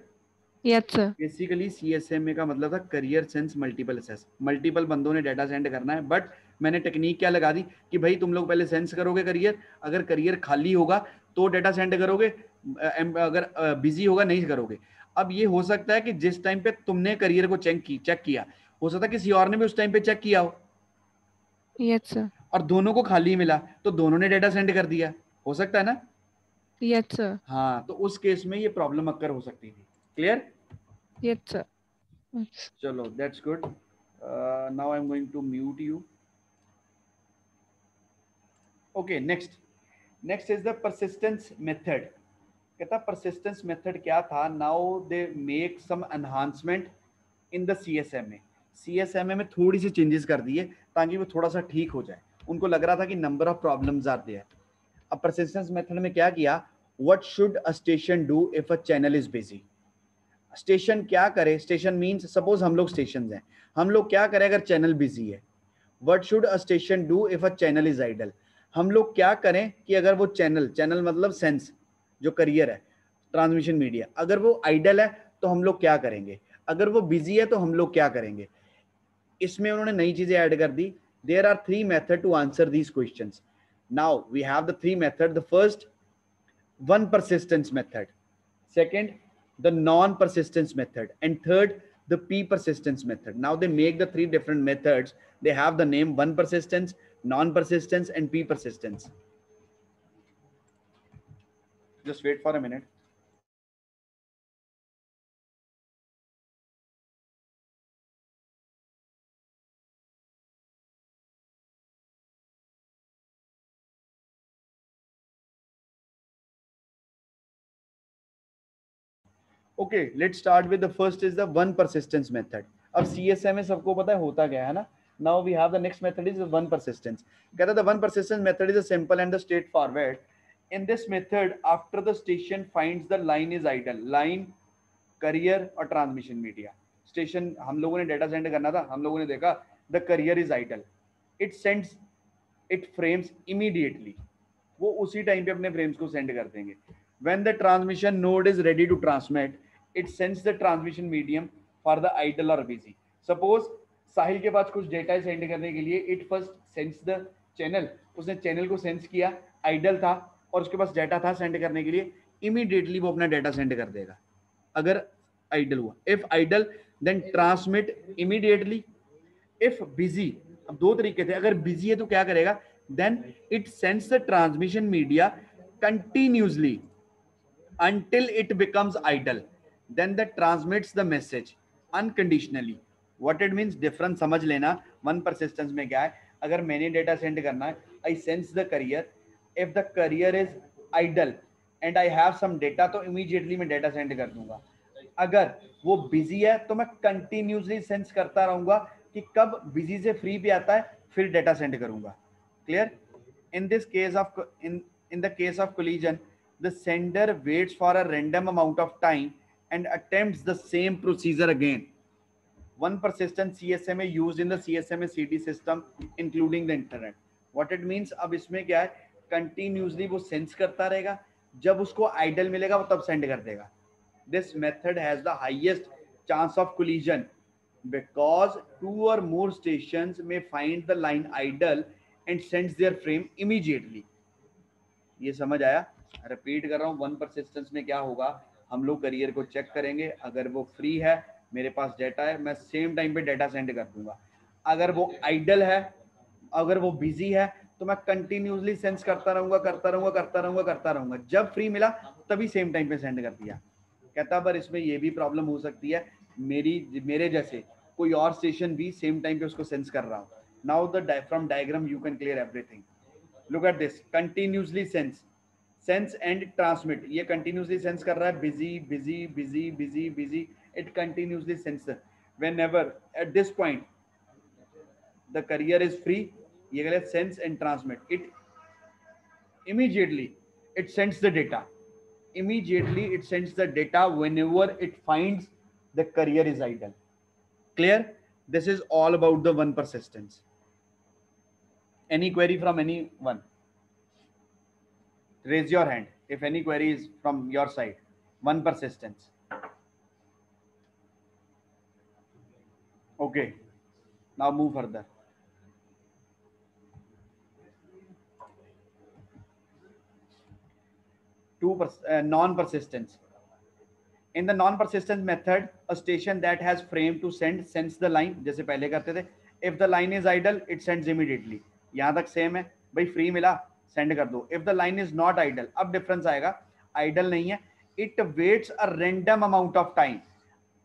Yes sir. Basically CSMA का मतलब था career sense multiple access. Multiple बंदों ने डेटा सेंड करना है, बट मैंने टेक्निक क्या लगा दी कि भाई तुम लोग पहले सेंस करोगे करियर, अगर करियर खाली होगा तो डेटा सेंड करोगे, अगर बिजी होगा नहीं करोगे. अब ये हो सकता है कि जिस टाइम पे तुमने करियर को चेक किया, हो सकता है किसी और ने भी उस टाइम पे चेक किया हो. Yes sir. और दोनों को खाली मिला तो दोनों ने डेटा सेंड कर दिया. हो सकता है ना? Yes sir. हाँ, तो उस केस में ये प्रॉब्लम अक्कर हो सकती थी. Clear? Yes, sir. Chalo, that's good. Now I'm going to mute you. Okay, next. Next is the persistence method. कहता परसिस्टेंस मेथड क्या था, now they make some enhancement in the CSMA। CSMA में थोड़ी सी changes कर दिए ताकि वो थोड़ा सा ठीक हो जाए। उनको लग रहा था कि नंबर ऑफ प्रॉब्लम्स आते हैं। अब परसिस्टेंस मेथड में क्या किया, what should a station do if a channel is busy. Station क्या करे, स्टेशन मींस सपोज हम लोग स्टेशन हैं, हम लोग क्या करें अगर चैनल बिजी है। What should a station do if a channel is idle. हम लोग क्या करें कि अगर वो चैनल, चैनल मतलब सेंस जो करियर है, ट्रांसमिशन मीडिया, अगर वो आइडल है तो हम लोग क्या करेंगे, अगर वो बिजी है तो हम लोग क्या करेंगे। इसमें उन्होंने नई चीजें ऐड कर दी। There are 3 method to answer these questions. Now we have the 3 method. The first, one persistence method. Second, the non-persistence method. And third, the P persistence method. Now they make the 3 different methods. They have the name one persistence, non-persistence, and P persistence. Just wait for a minute. Okay, let's start with the first is the one persistence method. अब CSMA सबको पता है होता क्या है ना. Now we have the next method is the one persistence. कहता है the one persistence method is a simple and the straightforward. In this method, after the station finds the line is idle, line, career और transmission media, station हम लोगों ने data send करना था, हम लोगों ने देखा the carrier is idle, it sends it frames immediately, वो उसी टाइम पे अपने फ्रेम्स को सेंड कर देंगे. When the transmission node is ready to transmit, it sends the transmission medium for the idle और बिजी. सपोज साहिल के पास कुछ डेटा सेंड करने के लिए, it first sense the channel, उसने चैनल को सेंस किया, आइडल था और उसके पास डेटा था सेंड करने के लिए, इमीडिएटली वो अपना डेटा सेंड कर देगा अगर आइडल हुआ. If idle then transmit immediately. If busy, अब 2 तरीके थे, अगर बिजी है तो क्या करेगा, then it sends the transmission media continuously until it becomes idle, then that transmits the message unconditionally. What it means, difference समझ लेना. वन persistence में क्या है, अगर मैंने डेटा सेंड करना है, I sense the carrier, if the carrier is idle and I have some data, तो immediately मैं डेटा सेंड कर दूंगा. अगर वो बिजी है तो मैं कंटिन्यूसली सेंस करता रहूंगा कि कब बिजी से फ्री पे आता है, फिर डेटा सेंड करूंगा. Clear? In this case of in the case of collision, the sender waits for a random amount of time and attempts the same procedure again. One persistent CSMA used in the CSMA CD system, including the internet. What it means, अब इसमें क्या है, continuously वो sense करता रहेगा, जब उसको idle मिलेगा वो तब send कर देगा. This method has the highest chance of collision because 2 or more stations may find the line idle and sends their frame immediately. ये समझ आया? रिपीट कर रहा हूँ, वन परसिस्टेंस में क्या होगा, हम लोग करियर को चेक करेंगे, अगर वो फ्री है, मेरे पास डेटा है, मैं सेम टाइम पे डेटा सेंड कर दूंगा. अगर वो आइडल है, अगर वो बिजी है, तो मैं कंटिन्यूसली सेंस करता रहूंगा, जब फ्री मिला तभी सेम टाइम पे सेंड कर दिया. कहता पर इसमें ये भी प्रॉब्लम हो सकती है, मेरे जैसे कोई और स्टेशन भी सेम टाइम पे उसको सेंस कर रहा हो. Now the from diagram you can clear everything. Look at this, continuously sense and transmit. ये continuously sense कर रहा है, busy, it continuously senses. Whenever at this point the carrier is free, ये कहते हैं sense and transmit. It immediately it sends the data. Immediately it sends the data whenever it finds the carrier is idle. Clear? This is all about the one persistence. Any query from anyone? Raise your hand if any query is from your side. One persistence. Okay. Now move further. Non-persistence. In the non-persistence method, a station that has frame to sends the line. जैसे पहले करते थे. If the line is idle, it sends immediately. यहाँ तक same है भाई, free मिला send कर दो. If the line is not idle, अब डिफरेंस आएगा, आइडल नहीं है, it waits a random amount of time.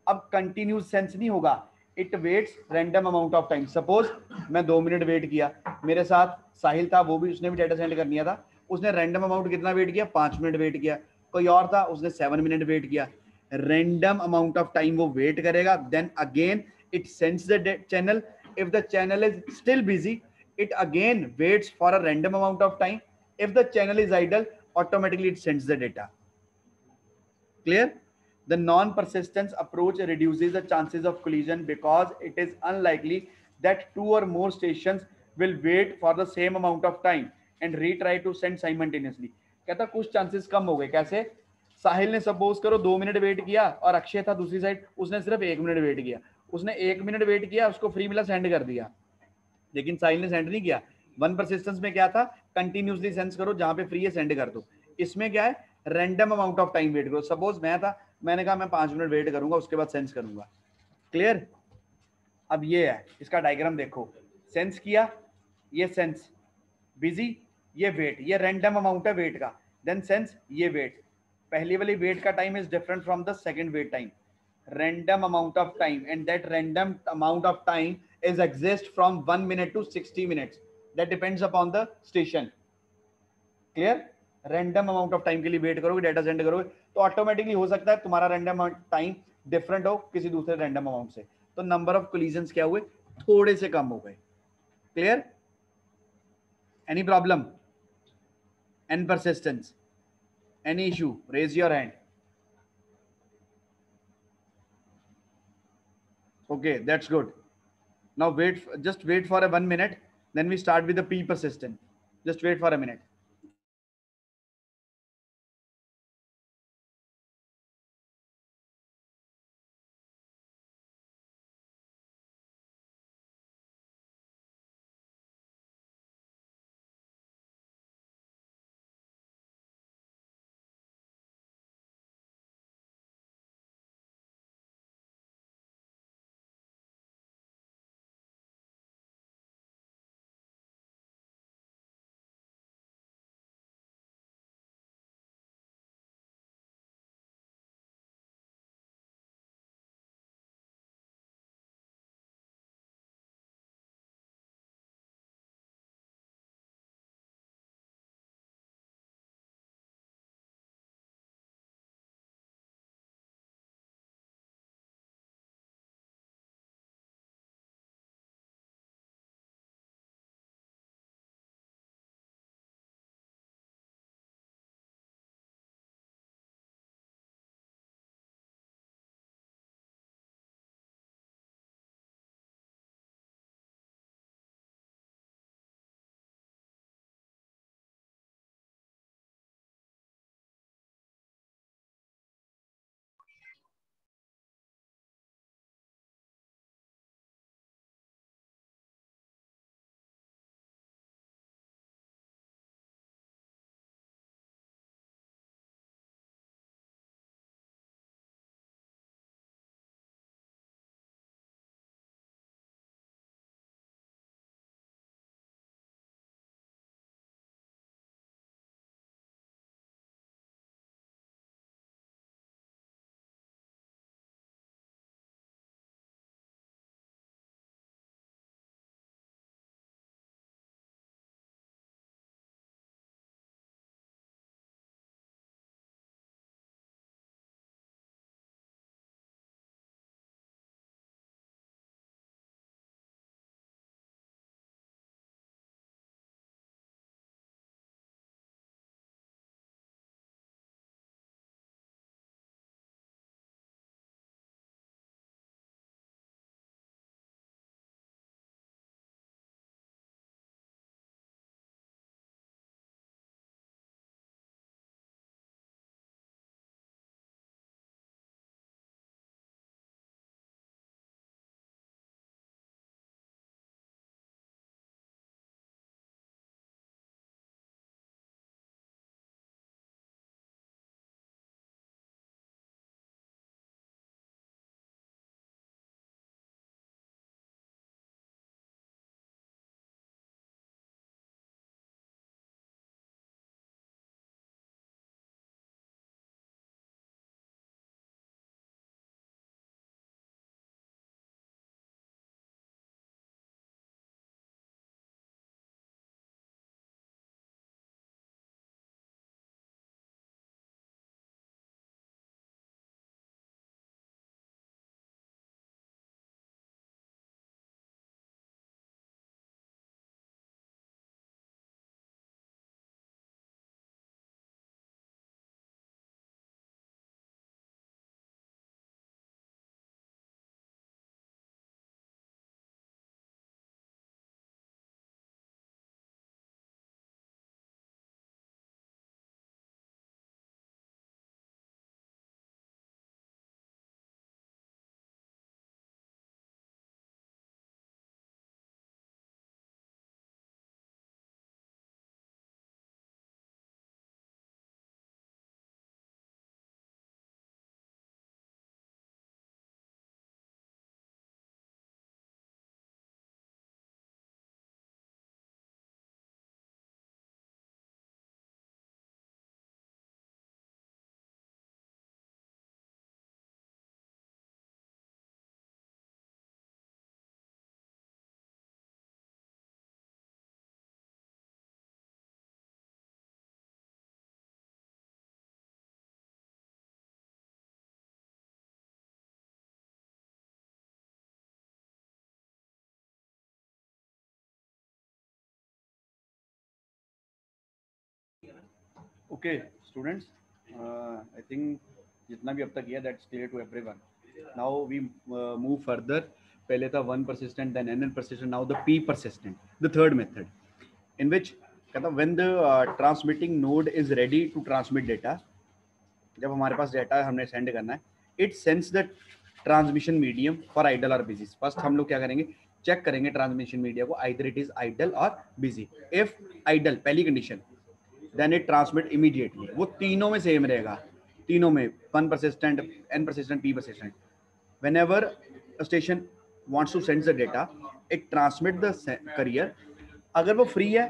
अब कंटिन्यूस सेंस नहीं होगा, it waits random amount of time. Suppose मैं 2 मिनट वेट किया, मेरे साथ साहिल था, वो भी, उसने भी डेटा सेंड करनी था, उसने रैंडम अमाउंट कितना वेट किया, 5 मिनट वेट किया। कोई और था, उसने 7 मिनट वेट किया। रैंडम अमाउंट ऑफ टाइम वो वेट करेगा, then again it sends the channel. If the channel is still busy, it again waits for a random amount of time. If the channel is idle, automatically it sends the data. Clear? The non-persistence approach reduces the chances of collision because it is unlikely that two or more stations will wait for the same amount of time and retry to send simultaneously. कहता कुछ chances कम हो गए। कैसे? साहिल ने suppose करो 2 minute wait किया और अक्षय था दूसरी साइड, उसने सिर्फ 1 मिनट वेट किया। उसने 1 मिनट वेट किया, उसको फ्री मिला, सेंड कर दिया, लेकिन साहिल ने सेंड नहीं किया। वन परसिस्टेंस में क्या था, कंटिन्यूसली सेंड करो, जहां पे फ्री है सेंड कर दो। इसमें क्या है, random amount of time wait करो। सपोज मैं था, मैंने कहा मैं 5 मिनट वेट करूंगा, उसके बाद सेंस करूंगा। क्लियर? अब ये है, इसका डायग्राम देखो, सेंस किया, ये सेंस बिजी, ये वेट, ये रैंडम अमाउंट है वेट का, देन सेंस, ये वेट। पहली वाली वेट का time is different from the second wait time, random amount of time, and that random amount of time is exist from 1 minute to 60 minutes, that depends upon the station. Clear? Random amount of time के लिए wait करोगे, data send करोगे, तो automatically हो सकता है तुम्हारा random time different हो किसी दूसरे रैंडम अमाउंट से, तो नंबर ऑफ कोलिजन्स क्या हुए, थोड़े से कम हो गए। Clear? Any problem? N persistence, any issue? Raise your hand. Okay, that's good. Now wait, just wait for a 1 minute. Then we start with the P persistent. Just wait for a minute. Okay students, I think जितना भी अब तक किया that's clear to everyone. Now we move further. पहले था one persistent, then N persistent, now the P persistent, the third method in which कहता when the transmitting node is ready to transmit data. जब हमारे पास data हमने send करना है, it sends the transmission medium for idle और busy. First हम लोग क्या करेंगे, चेक करेंगे ट्रांसमिशन मीडिया को, आइदर इट इज आइडल और बिजी. इफ आइडल, पहली condition, then it transmit immediately. वो तीनों में सेम रहेगा, तीनों में one persistent, N persistent, P persistent. whenever a station wants to send the data, it transmit the carrier. अगर वो फ्री है,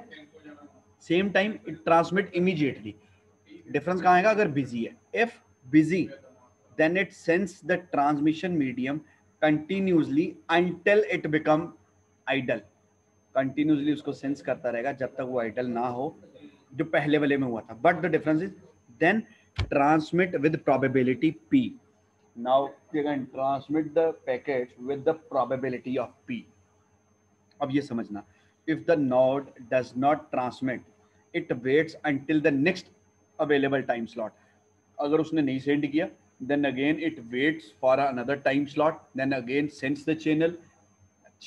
same time it transmit immediately. Difference कहाँ आएगा अगर बिजी है. If busy, then it sends the transmission medium continuously until it become idle. Continuously उसको sense करता रहेगा जब तक वो आइडल ना हो, जो पहले वाले में हुआ था. But the difference is then transmit with probability p. Now you can transmit the packet with the probability of p. अब ये समझना, if the node does not transmit, it waits until the next available time slot. अगर उसने नहीं send किया, then again it waits for another time slot, then again sends the channel.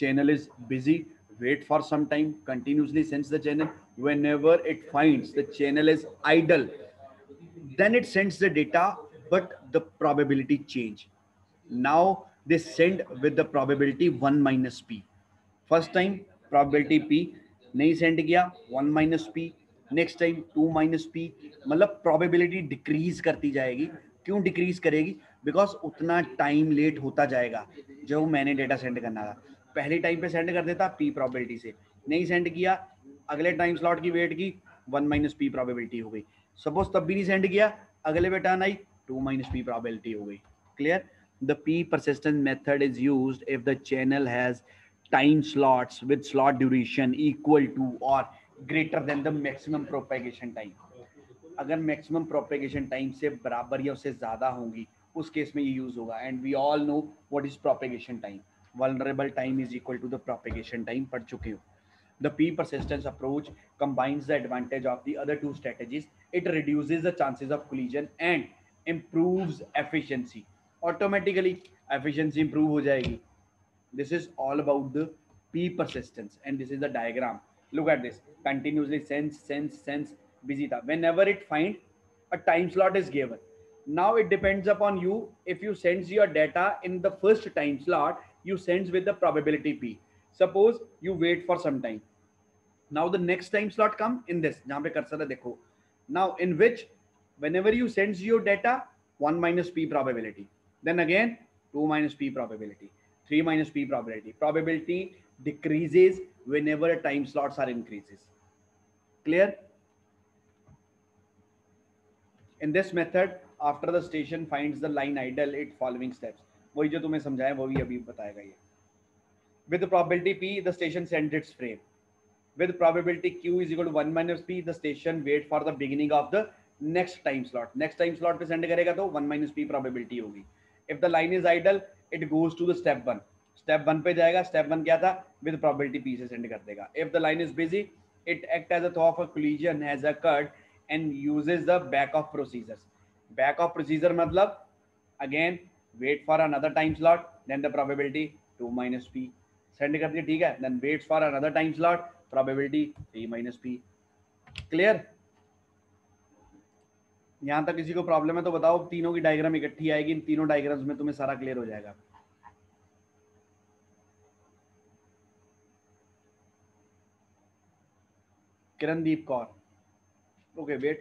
Channel is busy, wait for some time, continuously sends the channel. Whenever it finds the channel is idle, then it sends the data, but the probability change. Now they send with the probability 1 minus p. First time probability p, नहीं send किया 1 minus p, next time 2 minus p. मतलब probability decrease करती जाएगी. क्यों decrease करेगी? Because उतना time late होता जाएगा जो मैंने डेटा सेंड करना था. पहले टाइम पे सेंड कर देता p प्रोबेबिलिटी से, नहीं सेंड किया, अगले टाइम स्लॉट की वेट की, 1 minus p प्रोबेबिलिटी हो गई. सपोज तब भी नहीं सेंड किया, अगले पे turn I, 2 minus p probability हो गई. Clear? The p persistent method is used if the channel has time slots with slot duration equal to or greater than the maximum propagation time. अगर maximum propagation time से बराबर या उससे ज्यादा होंगी, उस केस में ये यूज होगा. And we all know what is propagation time. Vulnerable time is equal to the propagation time, पढ़ चुके हो. The P persistence approach combines the advantage of the other two strategies. It reduces the chances of collision and improves efficiency. Automatically efficiency improve हो जाएगी. This is all about the p persistence, and this is the diagram. Look at this. Continuously sense busy था. Whenever it find a time slot is given. Now it depends upon you. If you sends your data in the first time slot, you sends with the probability p. Suppose you wait for some time. Now the next time slot come in this. जहाँ पे cursor है देखो. Now in which whenever you sends your data, 1 minus p probability. Then again 2 minus p probability. 3 minus p probability. Probability decreases whenever time slots are increases. Clear? In this method, after the station finds the line idle, it following steps. वही जो तुम्हें समझाया वो भी अभी बताएगा ये. With the probability p, the station sends its frame. With probability q is equal to 1 minus p, the station wait for the beginning of the next time slot. Next time slot पे send करेगा तो 1 minus p probability होगी. If the line is idle, it goes to the step 1. Step 1 पे जाएगा. Step 1 क्या था? With probability p से send कर देगा. If the line is busy, it act as a thought of a collision has occurred and uses the back off procedures. Back off procedure मतलब again wait for another time slot, then the probability 2 minus p send कर दिया, ठीक है. Then waits for another time slot, probability 3 minus p. Clear? यहाँ तक किसी को problem है तो बताओ. तीनों की डायग्राम इकट्ठी आएगी, इन तीनों डायग्राम्स में तुम्हें सारा क्लियर हो जाएगा. Kirandeep Kaur. Okay, wait.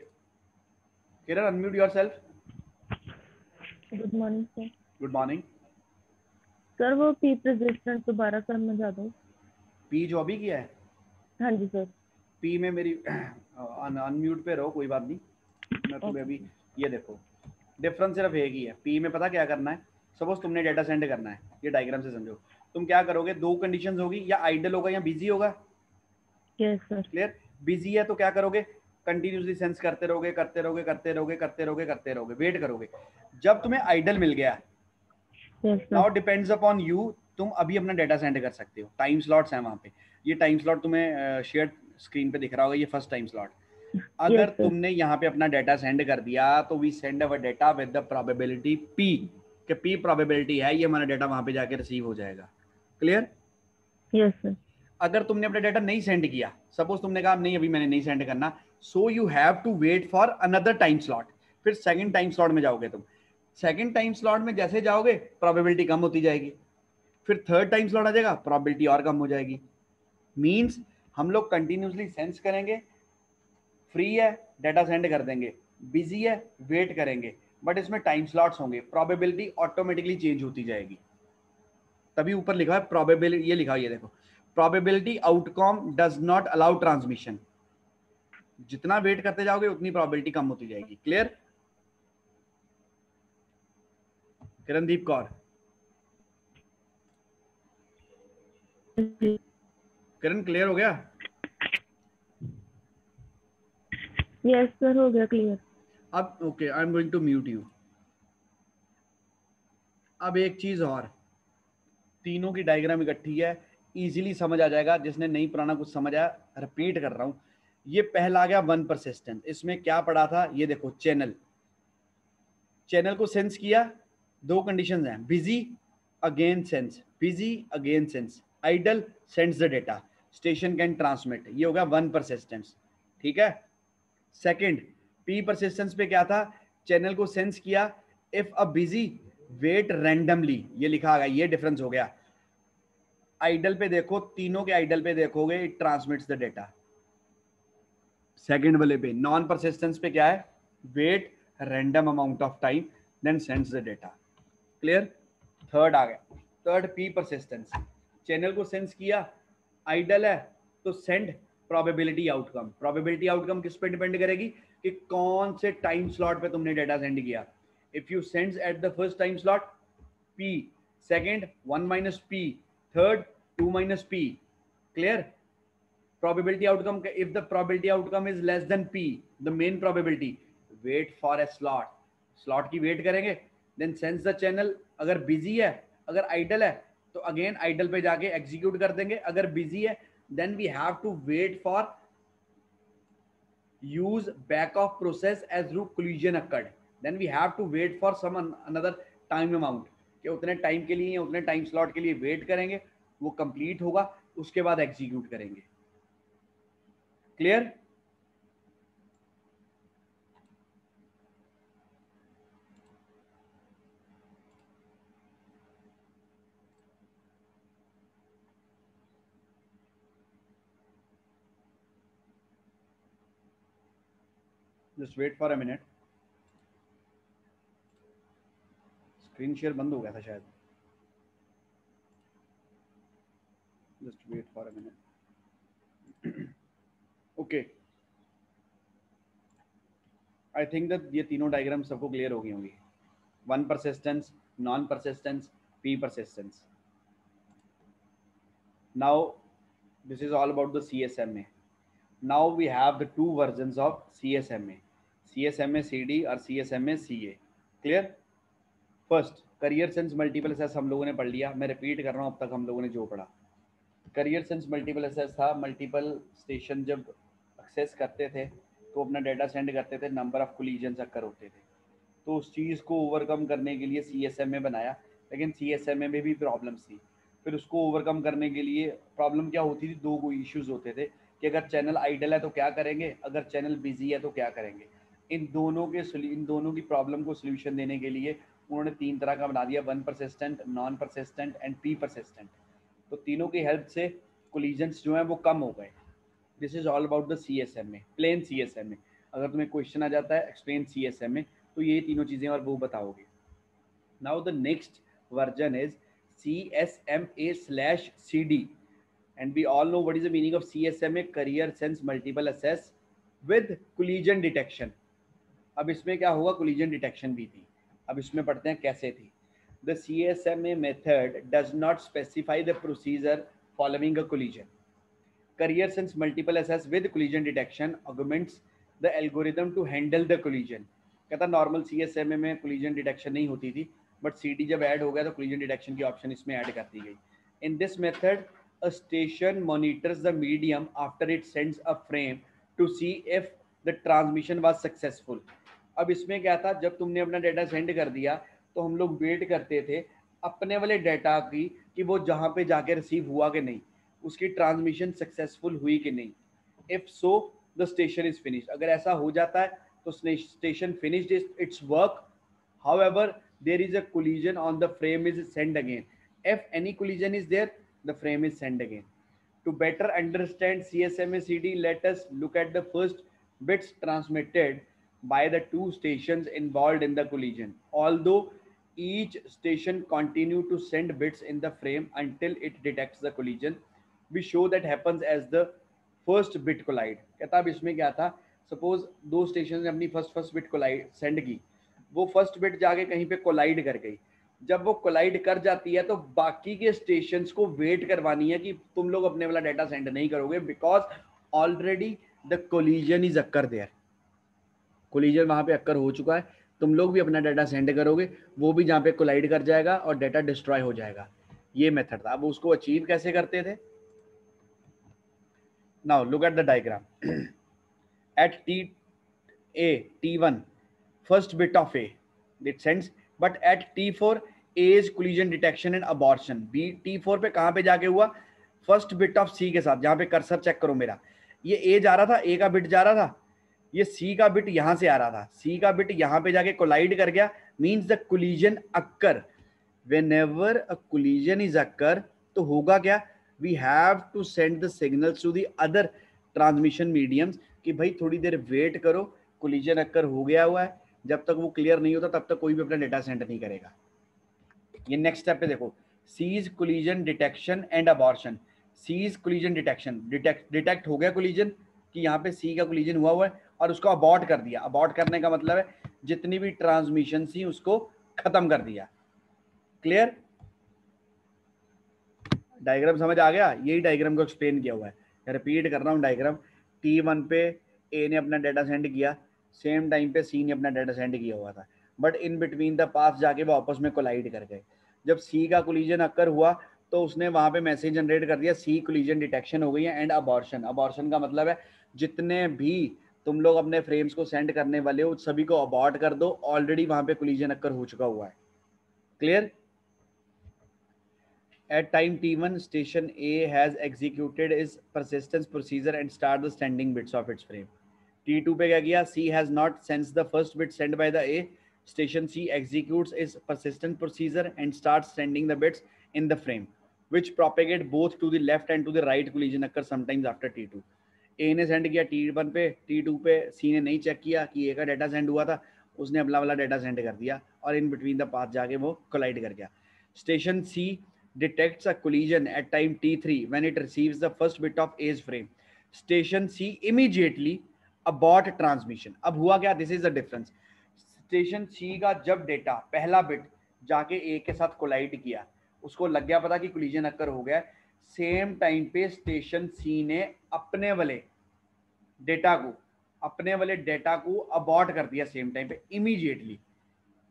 Kiran, unmute yourself. Good morning sir. Good morning. Sir वो पी रेजिस्टेंस दोबारा समझा दो. P जो अभी किया है, हाँ जी सर. P में मेरी अनम्यूट पे रहो, कोई बात नहीं. मैं तुम्हें अभी ये देखो, डिफरेंस सिर्फ एक ही है. P में पता क्या करना है? सपोज तुमने डेटा सेंड करना है, ये डायग्राम से समझो. तुम क्या करोगे? दो कंडीशंस होगी, या आइडल होगा या बिजी होगा. Yes sir. क्लियर? बिजी है तो क्या करोगे? कंटिन्यूसली सेंस करते रहोगे, करते रहोगे, करते रहोगे, करते रहोगे, करते रहोगे, वेट करोगे. जब तुम्हें आइडल मिल गया, नाउ डिपेंड्स अपॉन यू, तुम अभी अपना डेटा सेंड कर सकते हो. टाइम स्लॉट्स हैं वहाँ पे. ये टाइम स्लॉट तुम्हें शेयर स्क्रीन पे दिख रहा होगा, ये फर्स्ट टाइम स्लॉट. अगर sir. तुमने यहाँ पे अपना डेटा सेंड कर दिया तो we send our data with the probability p कि p प्रोबेबिलिटी है ये हमारा डेटा वहां पे जाके रिसीव हो जाएगा। क्लियर? Yes, sir. अगर तुमने अपना डेटा नहीं सेंड किया, सपोज तुमने कहा नहीं अभी मैंने नहीं सेंड करना, so you have to wait for another time slot. फिर सेकंड टाइम स्लॉट में जाओगे तुम, सेकंड टाइम स्लॉट में जैसे जाओगे प्रोबेबिलिटी कम होती जाएगी, फिर थर्ड टाइम स्लॉट आ जाएगा प्रोबेबिलिटी और कम हो जाएगी। मींस हम लोग कंटिन्यूसली सेंस करेंगे, फ्री है डाटा सेंड कर देंगे, बिजी है वेट करेंगे, बट इसमें टाइम स्लॉट्स होंगे, प्रोबेबिलिटी ऑटोमेटिकली चेंज होती जाएगी। तभी ऊपर लिखा है प्रोबेबिलिटी, ये लिखा है ये देखो, probability outcome does not allow transmission. जितना वेट करते जाओगे उतनी प्रोबेबिलिटी कम होती जाएगी। क्लियर? किरणदीप कौर, किरण क्लियर हो गया? Yes, sir. हो गया clear. अब okay, I am going to mute you. अब एक चीज और, तीनों की डायग्राम इकट्ठी है, इजीली समझ आ जाएगा। जिसने नहीं पुराना कुछ समझा, रिपीट कर रहा हूं। ये पहला आ गया वन परसिस्टेंट। इसमें क्या पढ़ा था ये देखो, चैनल, चैनल को सेंस किया, दो कंडीशंस हैं, busy again sense, busy again sense, idle sends the data, station can transmit. ये होगा वन परसिस्टेंस। ठीक है। सेकंड पी परसिस्टेंस पे क्या था, चैनल को सेंस किया, if a busy wait randomly, ये लिखा गया, ये डिफरेंस हो गया। आइडल पे देखो, तीनों के आइडल पे देखोगे it transmits the data. Second वाले पे नॉन परसिस्टेंस पे क्या है, wait random amount of time then sends the data. Clear? Third आ गया, थर्ड पी परसिस्टेंस, चैनल को सेंस किया, आइडल है तो send probability outcome. Probability outcome किस पे डिपेंड करेगी कि कौन से टाइम स्लॉट पे तुमने डेटा सेंड किया। If you sends at the first time slot p, second 1 minus p, third 2 minus p. Clear? Probability outcome, if the probability outcome is less than p, the main probability, wait for a slot, slot की wait करेंगे, then sense the channel, अगर busy है, अगर idle है तो again idle पे जाके execute कर देंगे, अगर busy है then we have to wait for use back of process as through collision occurred, then we have to wait for some another time amount, कि उतने टाइम के लिए, उतने टाइम स्लॉट के लिए वेट करेंगे, वो कंप्लीट होगा, उसके बाद एग्जीक्यूट करेंगे। Clear? Just wait for a minute, screen share बंद हो गया था शायद, just wait for a minute. Okay, I think that ये तीनों डायग्राम सबको क्लियर हो गई होंगी। One persistence, non persistence, P persistence. Now this is all about the CSMA. Now we have the two versions of CSMA, CSMA CD और CSMA CA. Clear? First career sense multiple assess हम लोगों ने पढ़ लिया, मैं repeat कर रहा हूँ अब तक हम लोगों ने जो पढ़ा। करियर सेंस मल्टीपल असेस था, मल्टीपल स्टेशन जब एक्सेस करते थे तो अपना डेटा सेंड करते थे, नंबर ऑफ कोलिजन्स अक्कर होते थे, तो उस चीज़ को ओवरकम करने के लिए CSMA बनाया, लेकिन CSMA में भी प्रॉब्लम्स थी। फिर उसको ओवरकम करने के लिए प्रॉब्लम क्या होती थी, दो इश्यूज होते थे कि अगर चैनल आइडल है तो क्या करेंगे, अगर चैनल बिजी है तो क्या करेंगे। इन दोनों की प्रॉब्लम को सोल्यूशन देने के लिए उन्होंने तीन तरह का बना दिया, one persistent, non persistent and P persistent. तो तीनों की हेल्प से कोलिजन्स जो हैं वो कम हो गए। This is all about the CSMA, plain CSMA। अगर तुम्हें क्वेश्चन आ जाता है एक्सप्लेन CSMA तो ये तीनों चीज़ें और वो बताओगे। Now the next version is CSMA/CD, and we all know what is the meaning of CSMA, career sense multiple assess with collision detection। अब इसमें क्या होगा, collision detection भी थी, अब इसमें पढ़ते हैं कैसे थी। The CSMA method does not specify the procedure following a collision. Career sense multiple assess with collision detection augments the algorithm to handle the collision। कहता नॉर्मल CSMA में collision detection नहीं होती थी, बट CD जब add हो गया तो collision detection की ऑप्शन इसमें ऐड कर दी गई। In this method a station monitors the medium after it sends a frame to see if the transmission was successful. अब इसमें क्या था, जब तुमने अपना डाटा सेंड कर दिया तो हम लोग वेट करते थे अपने वाले डाटा की कि वो जहाँ पे जाके रिसीव हुआ कि नहीं, उसकी ट्रांसमिशन सक्सेसफुल हुई कि नहीं। If so the station is finished, अगर ऐसा हो जाता है तो station finished it's work. However, there is a collision on the frame is sent again. If any collision is there, the frame is sent again. To better understand CSMA-CD, let us look at the first bits transmitted by the two stations involved in the collision. Although each station continue to send bits in the frame until it detects the collision, we show that happens as the first bit collide. कहता अब इसमें क्या था, suppose दो station ने अपनी first bit collide send की, वो फर्स्ट बिट जाके कहीं पे कोलाइड कर गई। जब वो कोलाइड कर जाती है तो बाकी के स्टेशंस को वेट करवानी है कि तुम लोग अपने वाला डाटा सेंड नहीं करोगे, because already the collision is occur there. Collision वहां पे अक्कर हो चुका है, तुम लोग भी अपना डाटा सेंड करोगे, वो भी जहाँ पे कोलाइड कर जाएगा और डाटा डिस्ट्रॉय हो जाएगा। ये मेथड था। अब उसको अचीव कैसे करते थे? Now look at the diagram. At T1 first bit of A it sends, but at T4 A is collision detection and abortion. B T4 पे कहाँ पे जाके हुआ? फर्स्ट बिट ऑफ C के साथ। जहाँ पे कर्सर चेक करो मेरा, ये A जा रहा था, A का बिट जा रहा था, ये C का बिट यहाँ से आ रहा था, C का बिट यहाँ पे जाके कोलाइड कर गया, means the collision occur. Whenever a collision is occur तो होगा क्या, we have to send the signals to the other transmission mediums कि भाई थोड़ी देर वेट करो, कोलिजन अक्कर हो गया हुआ है। जब तक वो क्लियर नहीं होता तब तक कोई भी अपना डेटा सेंड नहीं करेगा। ये नेक्स्ट स्टेप पे देखो, cease collision detection and abortion. Cease collision detection, detect हो गया कोलिजन कि यहाँ पे सी का कोलिजन हुआ है और उसको अबॉर्ट कर दिया। अबॉर्ट करने का मतलब है जितनी भी ट्रांसमिशन थी उसको खत्म कर दिया। क्लियर? डायग्राम समझ आ गया? यही डायग्राम को एक्सप्लेन किया हुआ है। रिपीट कर रहा हूँ डायग्राम। T1 पे ए ने अपना डाटा सेंड किया, सेम टाइम पे सी ने अपना डाटा सेंड किया हुआ था, but in between the path जाके वो आपस में कोलाइड कर गए। जब सी का कोलिजन अक्कर हुआ तो उसने वहां पे मैसेज जनरेट कर दिया, सी कोलिजन डिटेक्शन हो गई है एंड अबॉर्शन। अबॉर्शन का मतलब है जितने भी तुम लोग अपने फ्रेम्स को सेंड करने वाले हो सभी को अबॉर्ट कर दो, ऑलरेडी वहां पे कोलिजन अक्कर हो चुका हुआ है। Clear? At time T1, station A has executed its persistence procedure and start the sending bits of its frame. T2 पे क्या किया? C has not sensed the first bit sent by the A. Station C executes its persistent procedure and starts sending the bits in the frame, which propagate both to the left and to the right collision occur sometimes after T2. A ने send किया T1 पे, T2 पे C ने नहीं check किया कि A का data send हुआ था, उसने अपना वाला डाटा सेंड कर दिया और इन बिटवीन द पाथ जाके वो कोलाइड कर गया। Station C detects a collision at time T3 when it receives the first bit of A's frame. Station C immediately abort transmission. अब हुआ क्या? This is the difference. Station C का जब data पहला बिट जाके A के साथ collide किया, उसको लग गया पता कि कोलिजन अक्कर हो गया। सेम टाइम पे स्टेशन C ने अपने वाले डेटा को अबॉर्ट कर दिया सेम टाइम पे इमीडिएटली।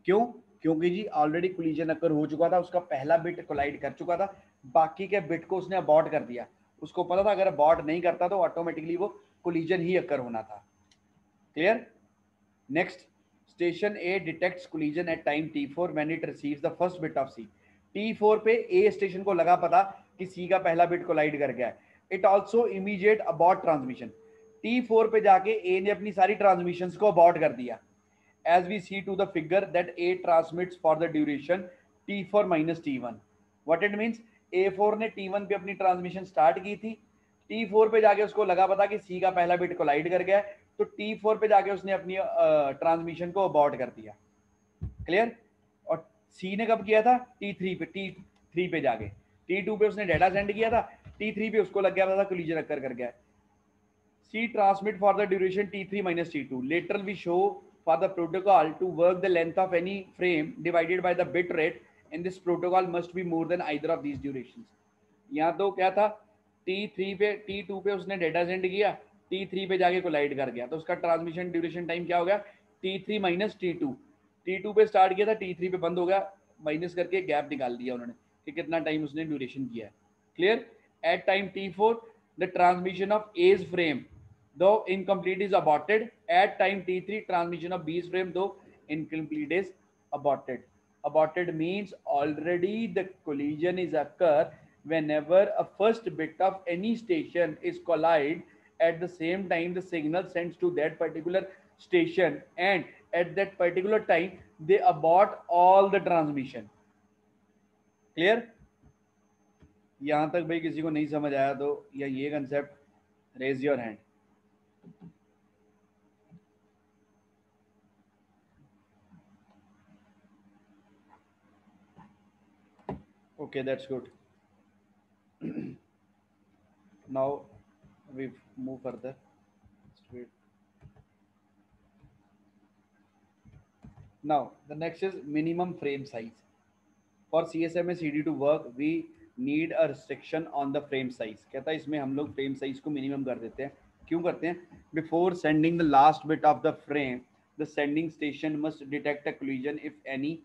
क्यों? क्योंकि जी ऑलरेडी कोलिजन अक्कर हो चुका था, उसका पहला बिट कोलाइड कर चुका था, बाकी के बिट को उसने अबॉर्ट कर दिया। उसको पता था अगर अबॉर्ट नहीं करता तो ऑटोमेटिकली वो कोलिजन ही अक्कर होना था। Clear? Next, station A detects collision at time T4 when it receives the first bit of C. T4 पे ए स्टेशन को लगा पता कि C का पहला बिट कोलाइड कर गया है। It also immediate abort transmission. T4 पे जाके ए ने अपनी सारी ट्रांसमिशंस को अबॉर्ट कर दिया। As we see to the figure that A transmits for the duration T4 minus T1. What it means? A4 ने T1 पे अपनी ट्रांसमिशन स्टार्ट की थी, T4 पे जाके उसको लगा पता कि C का पहला बिट कोलाइड कर गया है, तो T4 पे जाके उसने अपनी ट्रांसमिशन को अबॉर्ट कर दिया। क्लियर? और C ने कब किया था? T3 पे जाके। T2 पे उसने डाटा सेंड किया था, T3 पे उसको लग गया था कोलिजन अक्कर कर गया। C transmit for the duration T3 minus T2. Later we show for the protocol to work the length of any frame divided by the bit rate, and this protocol must be more than either of these durations. यहाँ तो क्या था? T2 पे उसने data send किया, T3 पे जाके collide कर गया, तो उसका ट्रांसमिशन ड्यूरेशन टाइम क्या हो गया? T3 minus T2. T2 पे स्टार्ट किया था, T3 पे बंद हो गया, माइनस करके गैप निकाल दिया उन्होंने कि कितना टाइम उसने ड्यूरेशन किया है। Clear? At time T4 the transmission of A's frame though incomplete is aborted. At time T3, transmission of B's frame, though incomplete is aborted. Aborted means already the collision is occur whenever a first bit of any station is collide at the same time the signal sends to that particular station, and at that particular time they abort all the transmission. Clear? यहां तक भाई किसी को नहीं समझ आया तो या ये concept, raise your hand. Okay, that's good. Now we move further. Straight. Now the next is minimum frame size. For CSMA CD to work, we need a restriction on the frame size. कहता है इसमें हम लोग frame size को minimum कर देते हैं. क्यों करते हैं? Before sending the last bit of the frame, the sending station must detect a collision if any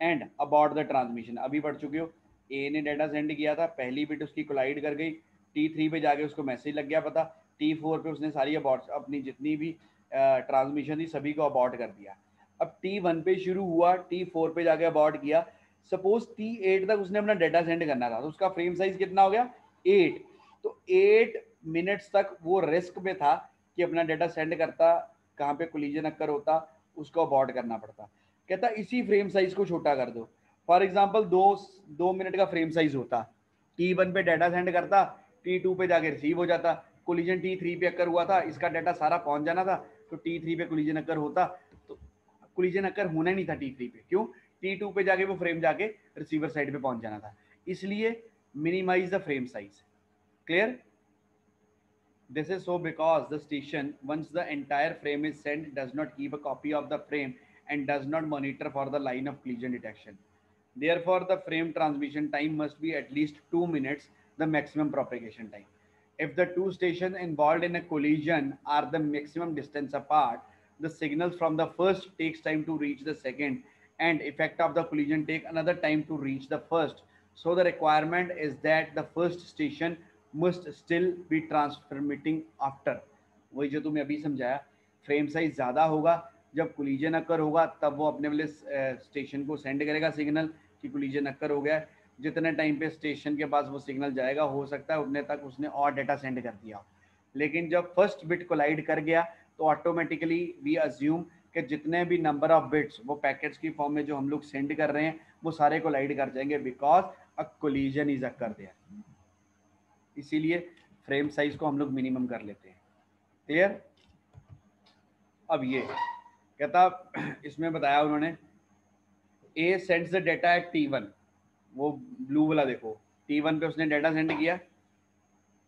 and abort the transmission. अभी पढ़ चुके हो. ए ने डाटा सेंड किया था, पहली बिट उसकी कोलाइड कर गई, T3 पे जाके उसको मैसेज लग गया पता, T4 पे उसने सारी अबॉर्ट अपनी जितनी भी ट्रांसमिशन थी सभी को अबॉर्ट कर दिया. अब T1 पे शुरू हुआ, T4 पे जाके अबॉर्ट किया. सपोज T8 तक उसने अपना डाटा सेंड करना था, तो उसका फ्रेम साइज कितना हो गया 8. तो 8 मिनट्स तक वो रिस्क में था कि अपना डाटा सेंड करता, कहाँ पे कोलिजन अक्कर होता, उसको अबॉर्ट करना पड़ता. कहता इसी फ्रेम साइज को छोटा कर दो. फॉर एग्जाम्पल 2 मिनट का फ्रेम साइज होता, T1 पे डाटा सेंड करता, T2 पे जाके रिसीव हो जाता, कोलिजन T3 पे अक्कर हुआ था, इसका डाटा सारा पहुंच जाना था, तो T3 पे कोलिजन अक्कर होता, तो कोलिजन अक्कर होना नहीं था T3 पे. क्यों? T2 पे जाके वो फ्रेम जाके रिसीवर साइड पे पहुंच जाना था. इसलिए minimize the frame size. Clear? This is so because the station, once the entire frame is sent, does not keep a copy of the frame and does not monitor for the line of collision detection. Therefore, the frame transmission time must be at least 2 minutes, the maximum propagation time. If the two stations involved in a collision are the maximum distance apart, the signals from the first takes time to reach the second, and effect of the collision take another time to reach the first. So the requirement is that the first station must still be transmitting after. वही जो तुमने अभी समझाया, frame size ज़्यादा होगा, जब collision occur होगा तब वो अपने वाले स्टेशन को सेंड करेगा सिग्नल कि कोलिजन अक्कर हो गया. जितने टाइम पे स्टेशन के पास वो सिग्नल जाएगा, हो सकता है उतने तक उसने और डाटा सेंड कर दिया. लेकिन जब फर्स्ट बिट कोलाइड कर गया तो ऑटोमेटिकली वी अज्यूम कि जितने भी नंबर ऑफ बिट्स वो पैकेट्स की फॉर्म में जो हम लोग सेंड कर रहे हैं वो सारे कोलाइड कर जाएंगे, because a collision is occur there. इसीलिए फ्रेम साइज को हम लोग मिनिमम कर लेते हैं. क्लियर? अब ये कहता, इसमें बताया उन्होंने A sends the data at T1, वो ब्लू वाला देखो, T1 पे उसने डाटा सेंड किया,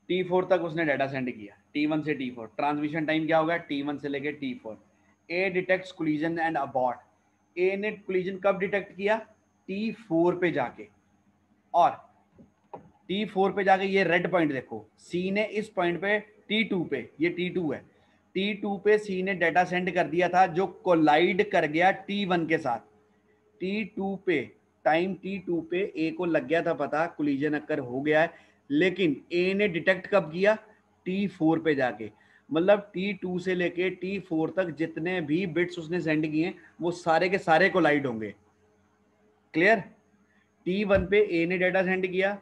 T4 तक उसने डाटा सेंड किया, T1 से T4. ट्रांसमिशन टाइम क्या होगा T1 से लेके T4. A detects collision and abort. A ने कोलिजन कब डिटेक्ट किया? T4 पे जाके. और T4 पे जाके ये रेड पॉइंट देखो, सी ने इस पॉइंट पे T2 पे, ये T2 है, T2 पे सी ने डाटा सेंड कर दिया था जो कोलाइड कर गया T1 के साथ. T2 पे टाइम T2 पे ए को लग गया था पता कोलिजन अक्कर हो गया है, लेकिन ए ने डिटेक्ट कब किया? T4 पे जाके. मतलब T2 से लेके T4 तक जितने भी बिट्स उसने सेंड किए वो सारे के सारे कोलाइड होंगे. क्लियर? T1 पे ए ने डाटा सेंड किया,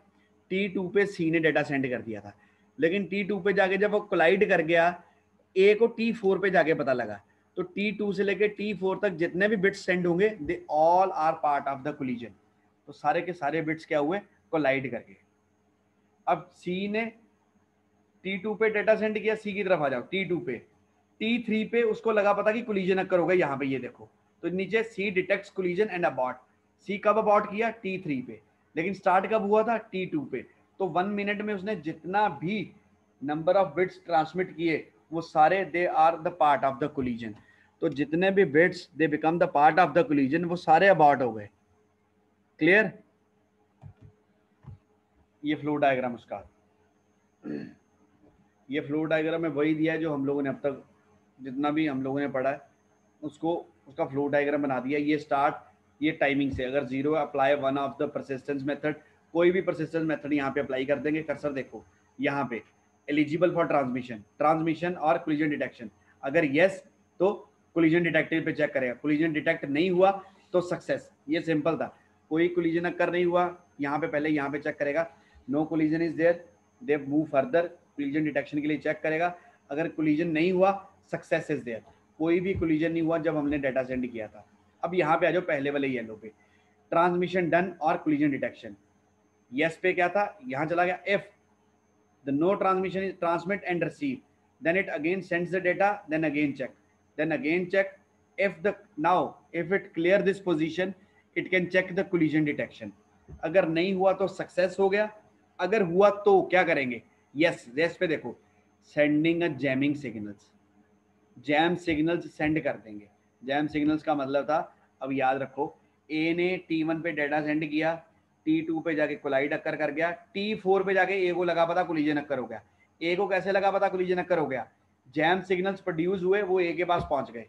T2 पे सी ने डाटा सेंड कर दिया था, लेकिन T2 पे जाके जब वो कोलाइड कर गया, ए को T4 पे जाके पता लगा, तो T2 से लेके T4 तक जितने भी बिट्स सेंड होंगे they all are part of the collision. तो सारे के सारे बिट्स क्या हुए? कोलाइड करके. अब सी ने T2 पे डाटा सेंड किया, सी की तरफ आ जाओ, T2 पे, T3 पे उसको लगा पता कि कोलिजन अक्कर होगा, यहाँ पे ये देखो, तो नीचे सी डिटेक्ट्स कोलिजन एंड अबॉर्ट. सी कब अबॉर्ट किया? T3 पे, लेकिन स्टार्ट कब हुआ था? T2 पे. तो 1 मिनट में उसने जितना भी नंबर ऑफ बिट्स ट्रांसमिट किए वो सारे they are the part of the collision. तो जितने भी bits they become the part of the collision वो सारे अबॉर्ट हो गए. क्लियर? ये फ्लो डायग्राम उसका, ये फ्लो डायग्राम में वही दिया है जो हम लोगों ने अब तक जितना भी हम लोगों ने पढ़ा है उसको, उसका फ्लो डायग्राम बना दिया. ये स्टार्ट, ये टाइमिंग से, अगर 0 apply one of the persistence method, कोई भी परसिस्टेंस मेथड यहाँ पे अप्लाई कर देंगे. कर्सर देखो यहाँ पे, एलिजिबल फॉर ट्रांसमिशन और कोलिजन डिटेक्शन। अगर यस तो कोलिजन डिटेक्टर पे चेक करेगा, कोलिजन डिटेक्ट नहीं हुआ तो सक्सेस। ये सिंपल था, कोई कोलिजन अकर नहीं हुआ यहाँ पे, पहले यहाँ पे चेक करेगा, no collision is there, they move further, collision detection के लिए चेक करेगा। अगर कोलिजन नहीं हुआ सक्सेस इज देयर, कोई भी कोलिजन नहीं हुआ जब हमने डाटा सेंड किया था। अब यहाँ पे आ जाओ पहले वाले येलो पे, ट्रांसमिशन डन और कोलिजन डिटेक्शन। यस पे क्या था, यहाँ चला गया, if the no transmission is transmit and receive, then it again sends the data, then again check if the now if it clear this position it can check the collision detection। अगर नहीं हुआ तो success हो गया, अगर हुआ तो क्या करेंगे, यस पे देखो, sending a jamming signals, jam signals send कर देंगे। जैम सिग्नल्स का मतलब था, अब याद रखो, ए ने T1 पे डाटा सेंड किया, T2 पे जाके कोलाइड अक्कर कर गया, T4 पे जाके ए को लगा पता कोलिजन अक्कर हो गया। ए को कैसे लगा पता कोलिजन अक्कर हो गया, जैम सिग्नल्स प्रोड्यूस हुए, वो ए के पास पहुंच गए,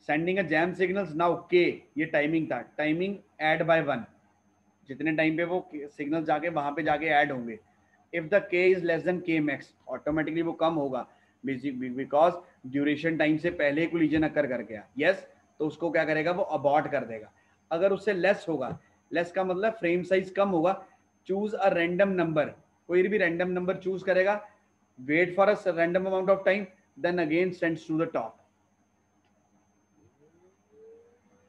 sending a jam signals. Now के, ये टाइमिंग था, टाइमिंग ऐड बाय 1, जितने टाइम पे वो सिग्नल जाके वहां पे जाके ऐड होंगे। इफ द के इज लेस देन के मैक्स, ऑटोमेटिकली वो कम होगा, बिकॉज ड्यूरेशन टाइम से पहले कोलिजन अक्कर कर गया। यस तो उसको क्या करेगा, वो अबॉर्ट कर देगा। अगर उससे लेस होगा, लेस का मतलब फ्रेम साइज कम होगा, चूज अ रैंडम नंबर, कोई भी रैंडम नंबर चूज करेगा, wait for a random amount of time, then again sends to the top.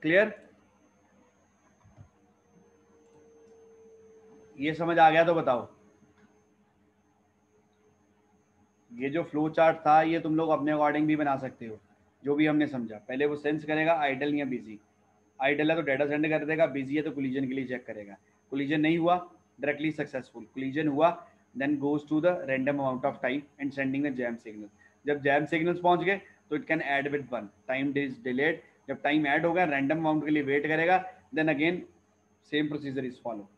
Clear, ये समझ आ गया तो बताओ। ये जो फ्लो चार्ट था ये तुम लोग अपने अकॉर्डिंग भी बना सकते हो, जो भी हमने समझा। पहले वो सेंस करेगा आइडल या बिजी, आइडल है तो डाटा सेंड कर देगा, बिजी है तो कोलिजन के लिए चेक करेगा, कोलिजन नहीं हुआ डायरेक्टली सक्सेसफुल, कोलिजन हुआ then goes to the random amount of time and sending the jam signal. जब जैम सिग्नल्स पहुंच गए तो it can add with 1, time is delayed, जब टाइम ऐड हो गया रैंडम अमाउंट के लिए वेट करेगा, then again same procedure is follow.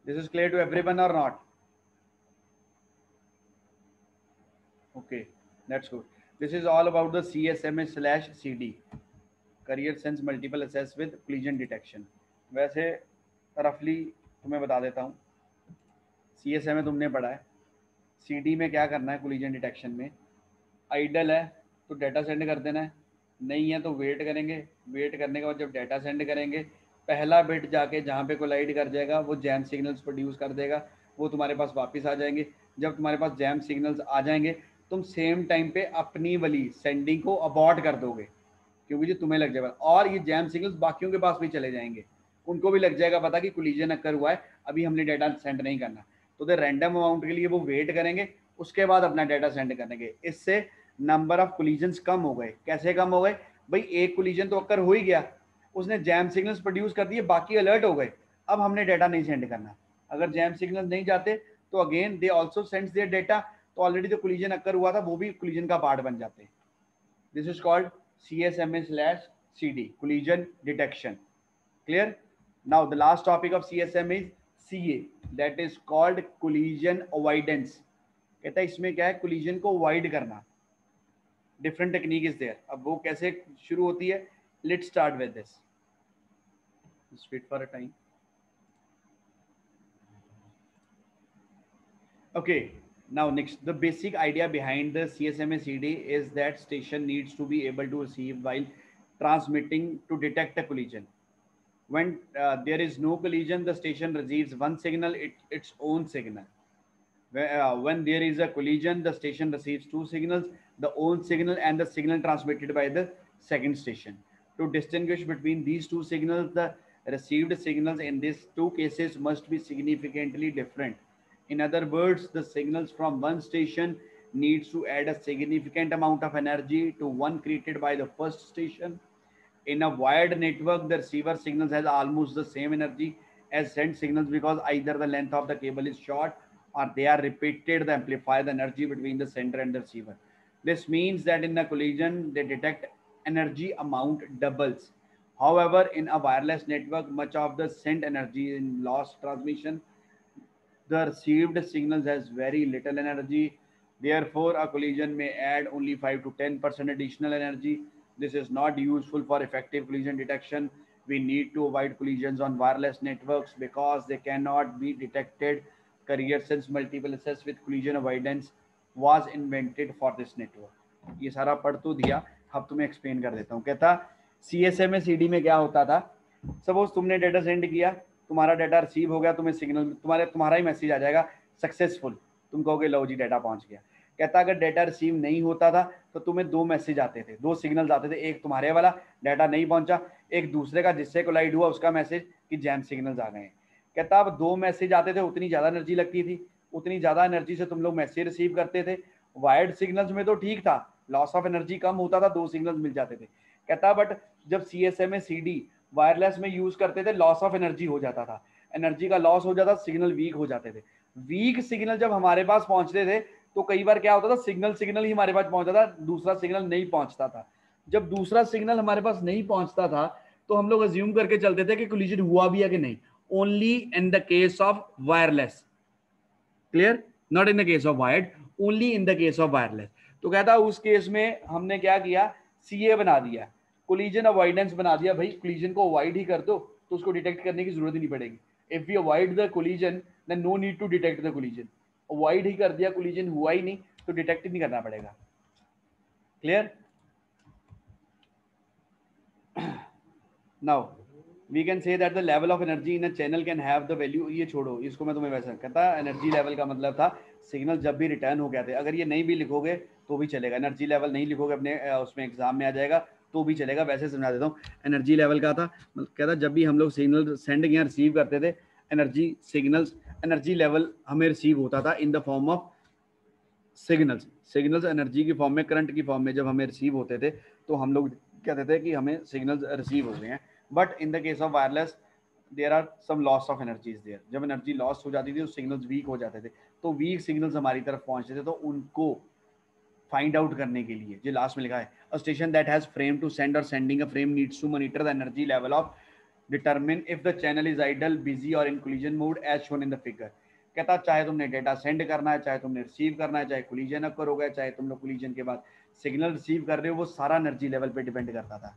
This is clear to everyone और not? Okay, that's good. This is all about the CSMA/CD, Carrier Sense Multiple Access with Collision Detection। वैसे रफली तुम्हें बता देता हूँ, CSMA तुमने पढ़ा है, CD में क्या करना है, कोलिजन डिटेक्शन में आइडल है तो डाटा सेंड कर देना है, नहीं है तो वेट करेंगे, वेट करने के बाद जब डाटा सेंड करेंगे, पहला बिट जाके जहाँ पे कोलाइड कर जाएगा वो जैम सिग्नल्स प्रोड्यूस कर देगा, वो तुम्हारे पास वापस आ जाएंगे। जब तुम्हारे पास जैम सिग्नल्स आ जाएंगे तुम सेम टाइम पे अपनी वाली सेंडिंग को अबॉर्ट कर दोगे, क्योंकि जो तुम्हें लग जाएगा, और ये जैम सिग्नल्स बाकियों के पास भी चले जाएंगे, उनको भी लग जाएगा पता कि कोलिजन अकर हुआ है, अभी हमने डाटा सेंड नहीं करना, तो द रैंडम अमाउंट के लिए वो वेट करेंगे, उसके बाद अपना डाटा सेंड करेंगे। इससे नंबर ऑफ कोलिजन्स कम हो गए। कैसे कम हो गए भाई, एक कोलिजन तो अकर हो ही गया, उसने जैम सिग्नल्स प्रोड्यूस कर दिए, बाकी अलर्ट हो गए, अब हमने डाटा नहीं सेंड करना। अगर जैम सिग्नल नहीं जाते तो again they also sends their data, तो ऑलरेडी जो कोलिजन अकर हुआ था वो भी कोलिजन का पार्ट बन जाते हैं। This is called CSMA/CD, collision detection. Clear? Now the last topic of CSMA is CA, that is called collision avoidance. कहता है इसमें क्या है, कोलिजन को अवॉइड करना। Different technique is there. अब वो कैसे शुरू होती है, let's start with this, just wait for a time. Okay, now next, the basic idea behind the CSMA/CD is that station needs to be able to receive while transmitting to detect a collision. When there is no collision, the station receives one signal, its own signal. When there is a collision, the station receives two signals, the own signal and the signal transmitted by the second station. To distinguish between these two signals, the received signals in these two cases must be significantly different. In other words, the signals from one station needs to add a significant amount of energy to one created by the first station. In a wired network, the receiver signals has almost the same energy as sent signals because either the length of the cable is short or they are repeated to amplify the energy between the sender and the receiver. This means that in a collision, they detect energy amount doubles. However, in a wireless network, much of the sent energy in lost transmission, the received signals has very little energy. Therefore, a collision may add only 5 to 10% additional energy. This is not useful for effective collision detection. We need to avoid collisions on wireless networks because they cannot be detected career since multiple access with collision avoidance was invented for this network। ये सारा पढ़ तो दिया, अब तुम्हें explain कर देता हूँ। कहता CSMA CD में क्या होता था, सपोज तुमने डेटा सेंड किया, तुम्हारा डेटा रिसीव हो गया, तुम्हें सिग्नल तुम्हारा ही मैसेज आ जाएगा सक्सेसफुल, तुम कहोगे लो जी डेटा पहुंच गया। कहता अगर डेटा रिसीव नहीं होता था तो तुम्हें दो मैसेज आते थे, दो सिग्नल्स आते थे, एक तुम्हारे वाला डाटा नहीं पहुंचा, एक दूसरे का जिससे कोलाइड हुआ उसका मैसेज कि जैम सिग्नल्स आ गए हैं। कहता अब दो मैसेज आते थे, उतनी ज़्यादा एनर्जी लगती थी, उतनी ज़्यादा एनर्जी से तुम लोग मैसेज रिसीव करते थे। वायर्ड सिग्नल्स में तो ठीक था, लॉस ऑफ एनर्जी कम होता था, दो सिग्नल्स मिल जाते थे। कहता बट जब CSMA CD वायरलेस में यूज करते थे लॉस ऑफ एनर्जी हो जाता था, एनर्जी का लॉस हो जाता, सिग्नल वीक हो जाते थे। वीक सिग्नल जब हमारे पास पहुंचते थे तो कई बार क्या होता था, सिग्नल ही हमारे पास पहुंचता था, दूसरा सिग्नल नहीं पहुंचता था। जब दूसरा सिग्नल हमारे पास नहीं पहुंचता था तो हम लोग अज्यूम करके चलते थे कि कोलिजन हुआ भी है कि नहीं, only in the case of wireless, clear, not in the case of wired, only in the case of wireless. तो कहता उस केस में हमने क्या किया, CA बना दिया, कोलिजन अवॉइडेंस बना दिया। भाई कोलिजन को अवॉइड ही कर दो तो उसको डिटेक्ट करने की जरूरत ही नहीं पड़ेगी। If we avoid the collision then no need to detect the collision. Avoid ही कर दिया, कोलिजन हुआ ही नहीं तो डिटेक्ट ही नहीं करना पड़ेगा। Clear? Now we can say that the level of energy in a channel can have the value, ये छोड़ो इसको, मैं तुम्हें वैसा कहता एनर्जी लेवल का मतलब था सिग्नल जब भी रिटर्न हो गया थे। अगर ये नहीं भी लिखोगे तो भी चलेगा, एनर्जी लेवल नहीं लिखोगे अपने उसमें एग्जाम में आ जाएगा तो भी चलेगा, वैसे समझा देता हूँ। एनर्जी लेवल का था, कहता जब भी हम लोग सिग्नल सेंड या रिसीव करते थे एनर्जी सिग्नल्स, एनर्जी लेवल हमें रिसीव होता था इन the form of signals energy की फॉर्म में, करंट की फॉर्म में जब हमें रिसीव होते थे तो हम लोग कहते थे कि हमें सिग्नल्स रिसीव हो गए हैं। But in the case of wireless there are some loss of energies there, जब एनर्जी लॉस हो जाती थी तो सिग्नल्स वीक हो जाते थे, तो वीक सिग्नल्स हमारी तरफ पहुंचते थे, तो उनको फाइंड आउट करने के लिए जो लास्ट में लिखा है, a station that has frame to send और sending a frame needs to monitor the energy level of determine if the channel is idle, busy और in collision mode as shown in the figure. कहता चाहे तुमने data send करना है, चाहे तुमने receive करना है, चाहे कोलिजन अकर हो गया, चाहे तुम लोग कोलिजन के बाद सिग्नल रिसीव कर रहे हो, वो सारा एनर्जी लेवल पे डिपेंड करता था।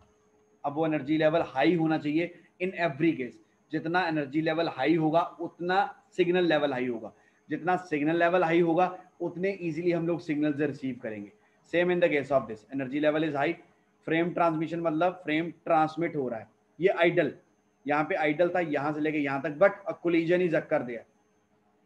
अब वो एनर्जी लेवल हाई होना चाहिए इन एवरी केस, जितना एनर्जी लेवल हाई होगा उतना सिग्नल लेवल हाई होगा, जितना सिग्नल लेवल हाई होगा उतने इजीली हम लोग सिग्नल से रिसीव करेंगे। Same in the case of this, energy level is high, frame transmission मतलब फ्रेम ट्रांसमिट हो रहा है, ये आइडल, यहाँ पे आइडल था यहाँ से लेके यहाँ तक, but collision is occur there,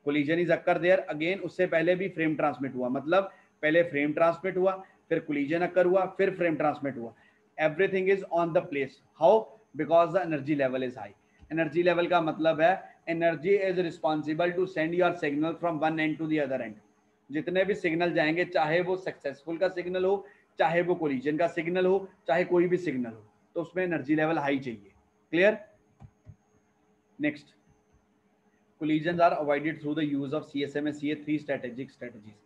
collision is occur there again, उससे पहले भी फ्रेम ट्रांसमिट हुआ, मतलब पहले फ्रेम ट्रांसमिट हुआ, फिर कोलिजन अकर हुआ, फिर फ्रेम ट्रांसमिट हुआ, everything is on the place. How? Because the energy level is high. Energy level का मतलब है energy is responsible to send your signal from one end to the other end. जितने भी signal जाएंगे, चाहे वो successful का सिग्नल हो, चाहे वो कोलिजन का सिग्नल हो, चाहे कोई भी सिग्नल हो, तो उसमें एनर्जी लेवल हाई चाहिए। Clear? Next, collisions are avoided through the use of CSMA CA three strategic strategies.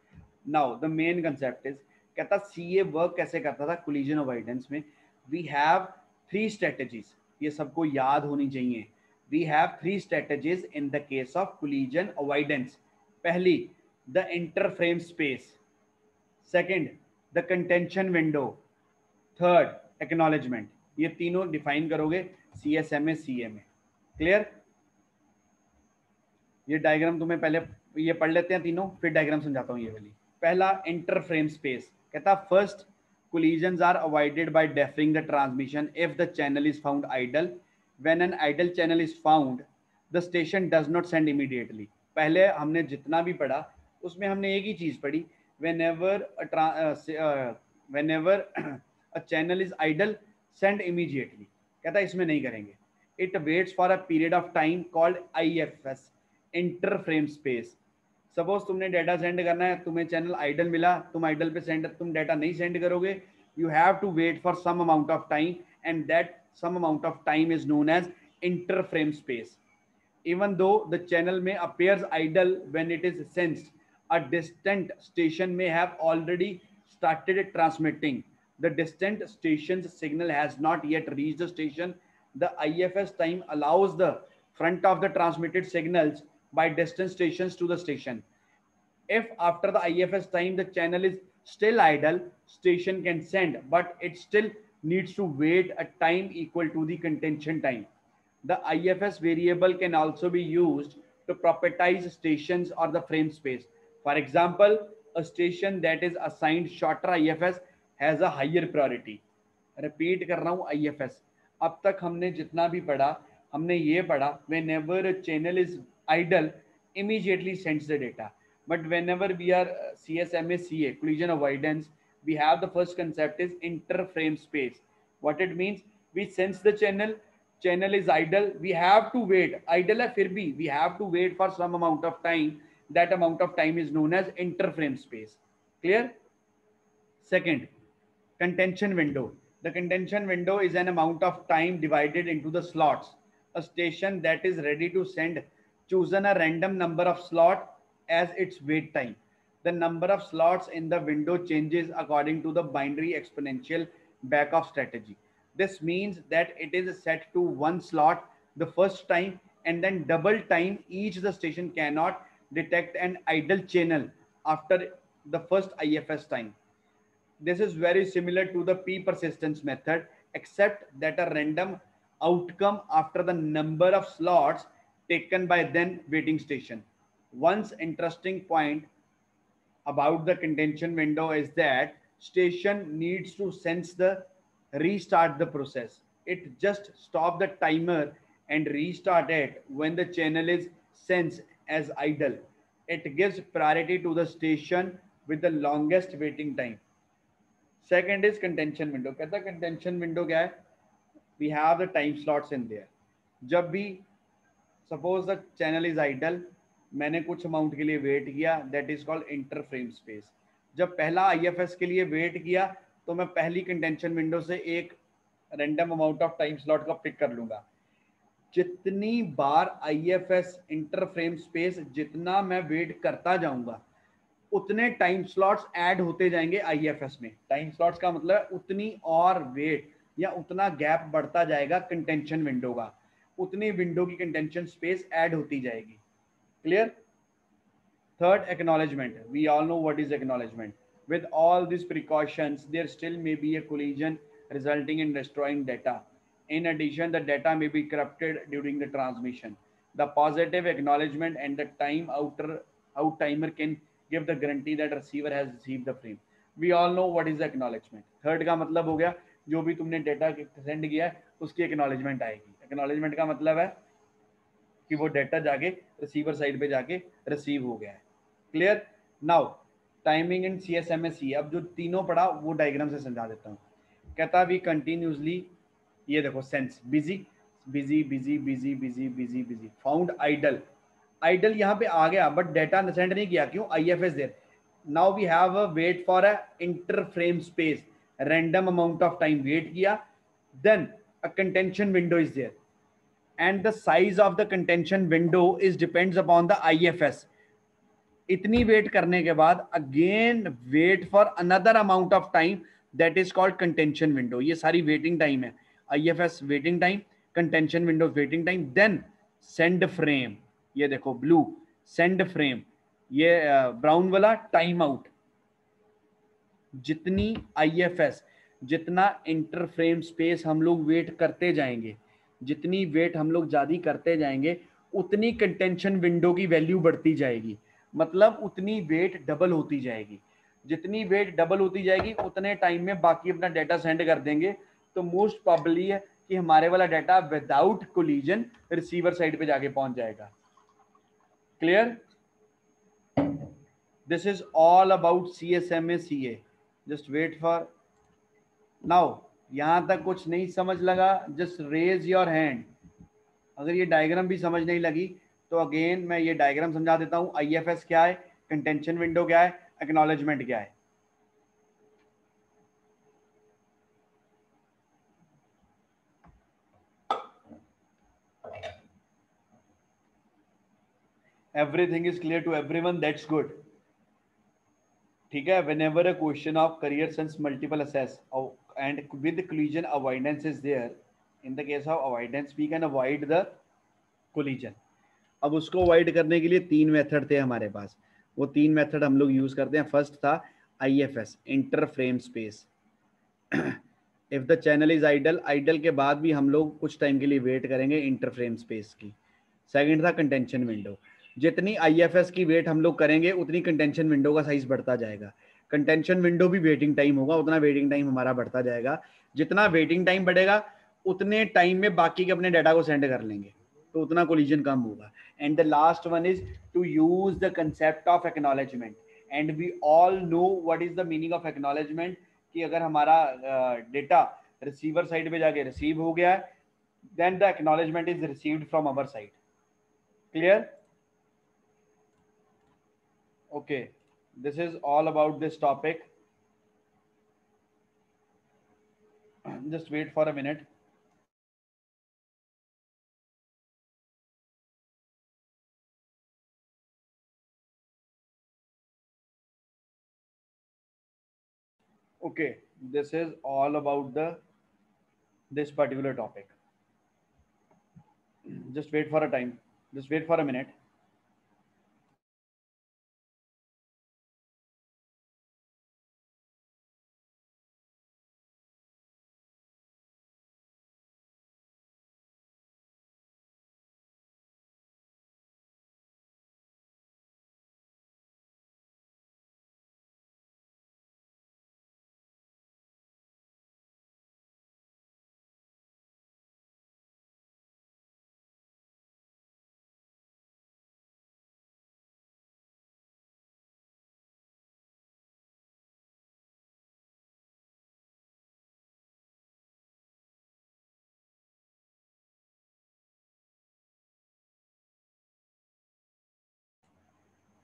Now the main concept is, कहता CA वर्क कैसे करता था collision avoidance में, we have three strategies, ये सबको याद होनी चाहिए। we have three strategies in the case of collision avoidance। पहली, the interframe space, second the contention window, third acknowledgement। ये तीनों डिफाइन करोगे CSMA CA में। क्लियर? ये डायग्राम तुम्हें पहले ये पढ़ लेते हैं तीनों, फिर डायग्राम समझाता हूँ ये वाली। पहला, इंटरफ्रेम स्पेस, कहता first collisions are avoided by deferring the transmission if the channel is found idle। when an idle channel is found the station does not send immediately। पहले हमने जितना भी पढ़ा उसमें हमने एक ही चीज पढ़ी, whenever a channel is idle send immediately। कहता इसमें नहीं करेंगे, it waits for a period of time called IFS, interframe space. Suppose तुमने डाटा सेंड करना है, तुम्हें चैनल आइडल मिला, तुम आइडल पे तुम डाटा नहीं सेंड करोगे, you have to wait for some amount of time and that some amount of time is known as interframe space. Even though the channel में appears idle when it is sensed a distant station may have already started transmitting, the distant station's signal has not yet reached the station, the IFS time allows the front of the transmitted signals by distant stations to the station। if after the IFS time the channel is still idle, station can send, but it still needs to wait a time equal to the contention time। the IFS variable can also be used to propertize stations or the frame space. For example, a station that is assigned shorter IFS has a higher priority. Repeat कर रहा हूँ IFS. अब तक हमने जितना भी पढ़ा, हमने ये पढ़ा whenever a channel is idle, immediately sends the data. But whenever we are CSMA CA, collision avoidance, we have the first concept is interframe space. What it means, we sense the channel is idle, we have to wait. Idle है फिर भी we have to wait for some amount of time. That amount of time is known as interframe space. Clear? Second, contention window. The contention window is an amount of time divided into the slots. A station that is ready to send chosen a random number of slot as its wait time. The number of slots in the window changes according to the binary exponential backoff strategy. This means that it is set to one slot the first time and then double time each the station cannot detect an idle channel after the first IFS time. This is very similar to the P persistence method, except that a random outcome after the number of slots taken by then waiting station. One interesting point about the contention window is that station needs to sense the restart the process. It just stop the timer and restart it when the channel is sensed as idle. It gives priority to the station with the longest waiting time. Second is contention window. कहता है contention window क्या है? We have the time slots in there. जब भी suppose the channel is idle, मैंने कुछ amount के लिए wait किया, that is called interframe space. जब पहला IFS के लिए wait किया, तो मैं पहली contention window से एक random amount of time slot का pick कर लूँगा. जितनी बार IFS interframe space जितना मैं wait करता जाऊँगा, उतने टाइम स्लॉट्स ऐड होते जाएंगे आईएफएस में. टाइम स्लॉट्स का मतलब है उतनी और वेट या उतना गैप बढ़ता जाएगा कंटेंशन विंडो का, उतनी विंडो की कंटेंशन स्पेस ऐड होती जाएगी. Clear? Third, acknowledgement. We all know what is acknowledgement. With all this precautions there still may be a collision resulting in destroying data. In addition, the data may be corrupted during the transmission. The positive acknowledgement and the out timer can give the guarantee that receiver has received the frame. We all know what is the acknowledgement. Third का मतलब हो गया जो भी तुमने data send किया है उसकी एक्नॉलेजमेंट आएगी. एक्नॉलेजमेंट का मतलब है कि वो डेटा जाके रिसीवर साइड पे जाके रिसीव हो गया है. क्लियर? नाउ टाइमिंग इन CSMA. अब जो तीनों पढ़ा वो डायग्राम से समझा देता हूँ. कहता भी कंटिन्यूसली, ये देखो, sense busy busy busy busy busy busy busy, found idle. Idle यहाँ पे आ गया बट डेटा सेंड नहीं किया. क्यों? IFS there. Now we have a wait for a interframe space, random amount of time wait किया, then a contention window is there and the size of the contention window is depends upon the IFS. इतनी wait करने के बाद again wait for another amount of time, that is called contention window. ये सारी waiting time है. IFS waiting time, contention window waiting time, then send frame. ये देखो blue send frame, ये ब्राउन वाला टाइम आउट. जितनी IFS, जितना इंटरफ्रेम space हम लोग वेट करते जाएंगे, जितनी वेट हम लोग ज्यादा करते जाएंगे, उतनी कंटेंशन विंडो की वैल्यू बढ़ती जाएगी. मतलब उतनी वेट डबल होती जाएगी. जितनी वेट डबल होती जाएगी उतने टाइम में बाकी अपना डेटा सेंड कर देंगे. तो मोस्ट प्रॉबेबली है कि हमारे वाला data without collision receiver side पे जाके पहुंच जाएगा. Clear? This is all about CSMA CA. Just wait for. Now, यहां तक कुछ नहीं समझ लगा? Just raise your hand. अगर ये डायग्राम भी समझ नहीं लगी तो अगेन मैं ये डायग्राम समझा देता हूं. IFS क्या है, कंटेंशन विंडो क्या है, एक्नॉलेजमेंट क्या है. Everything is clear to everyone. That's good. ठीक है. Whenever a question of career sense multiple assess and with collision avoidance is there, in the case of avoidance we can avoid the collision. अब उसको avoid करने के लिए तीन method थे हमारे पास. वो तीन मेथड हम लोग यूज करते हैं. फर्स्ट था IFS, interframe space. If the channel is idle, idle के बाद भी हम लोग कुछ टाइम के लिए वेट करेंगे इंटरफ्रेम स्पेस की. सेकंड था कंटेंशन विंडो. जितनी IFS की वेट हम लोग करेंगे उतनी कंटेंशन विंडो का साइज बढ़ता जाएगा। कंटेंशन विंडो भी वेटिंग टाइम होगा, उतना वेटिंग टाइम हमारा बढ़ता जाएगा। जितना वेटिंग टाइम बढ़ेगा उतने टाइम में बाकी के अपने डाटा को सेंड कर लेंगे, तो उतना कोलिजन कम होगा। And the last one is to use the concept of acknowledgement. And we all know what is the meaning of acknowledgement, कि अगर हमारा डेटा रिसीवर साइड पे जाके रिसीव हो गया है, then the acknowledgement is received from our side. Clear? Okay, this is all about this topic. Just wait for a minute. Okay, this is all about this particular topic. Just wait for a time. Just wait for a minute.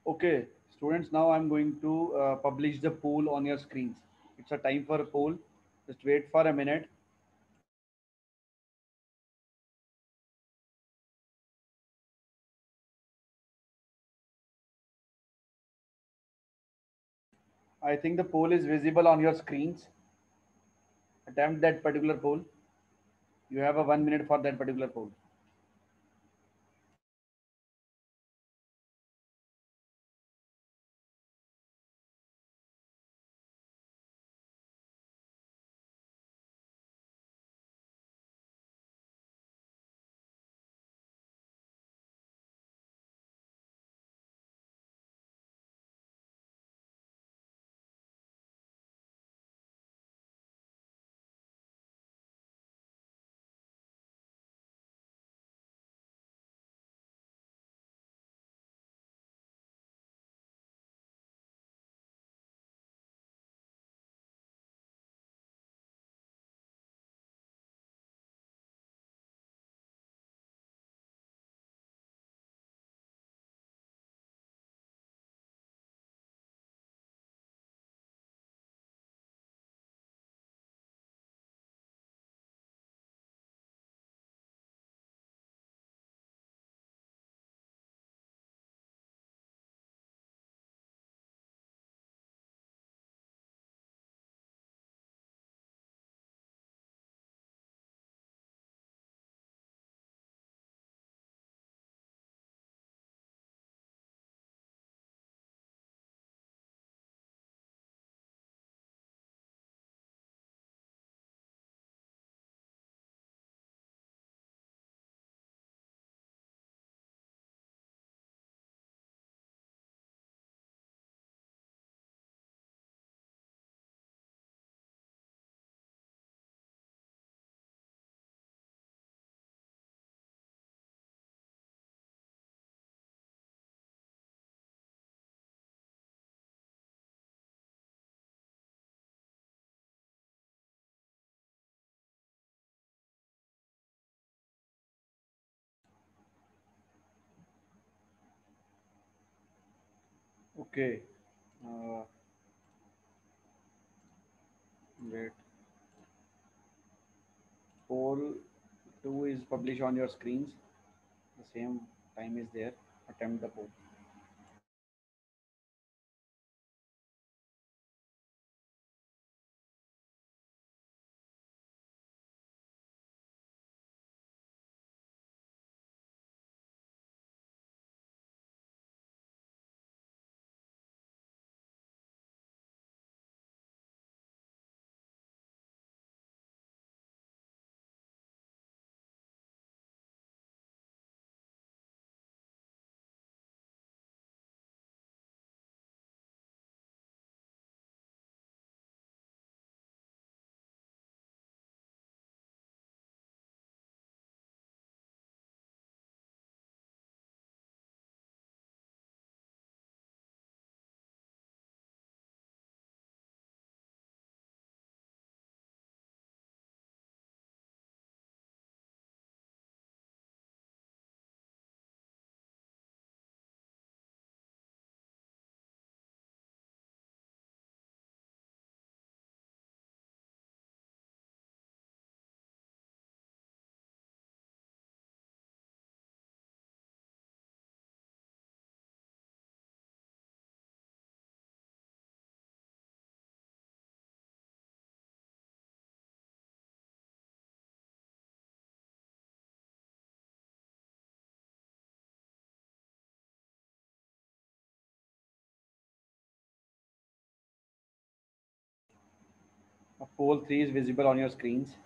Okay, students, now I'm going to publish the poll on your screens. It's a time for a poll. Just wait for a minute. I think the poll is visible on your screens. Attempt that particular poll. You have a 1 minute for that particular poll. Okay. Uh, Wait. Poll 2 is published on your screens. The same time is there. Attempt the poll. Pole 3 is visible on your screens.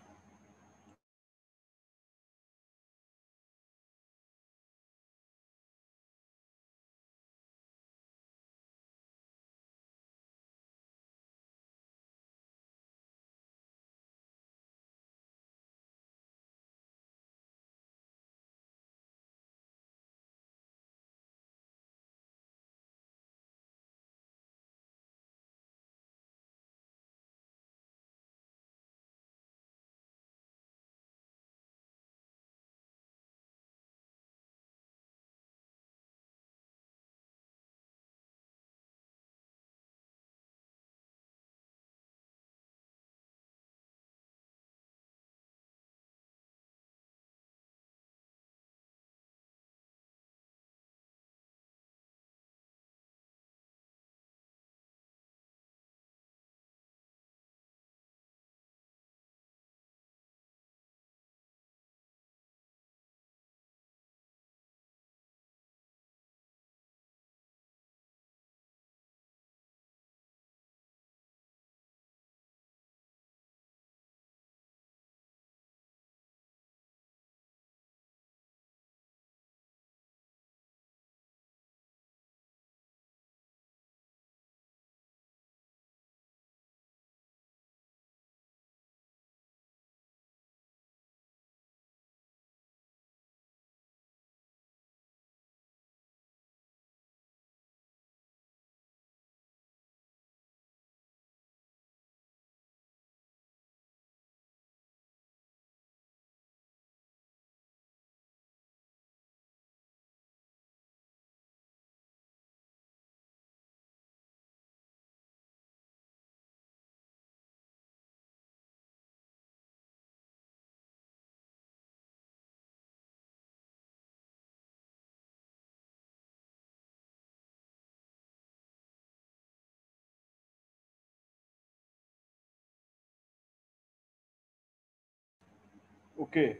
Okay,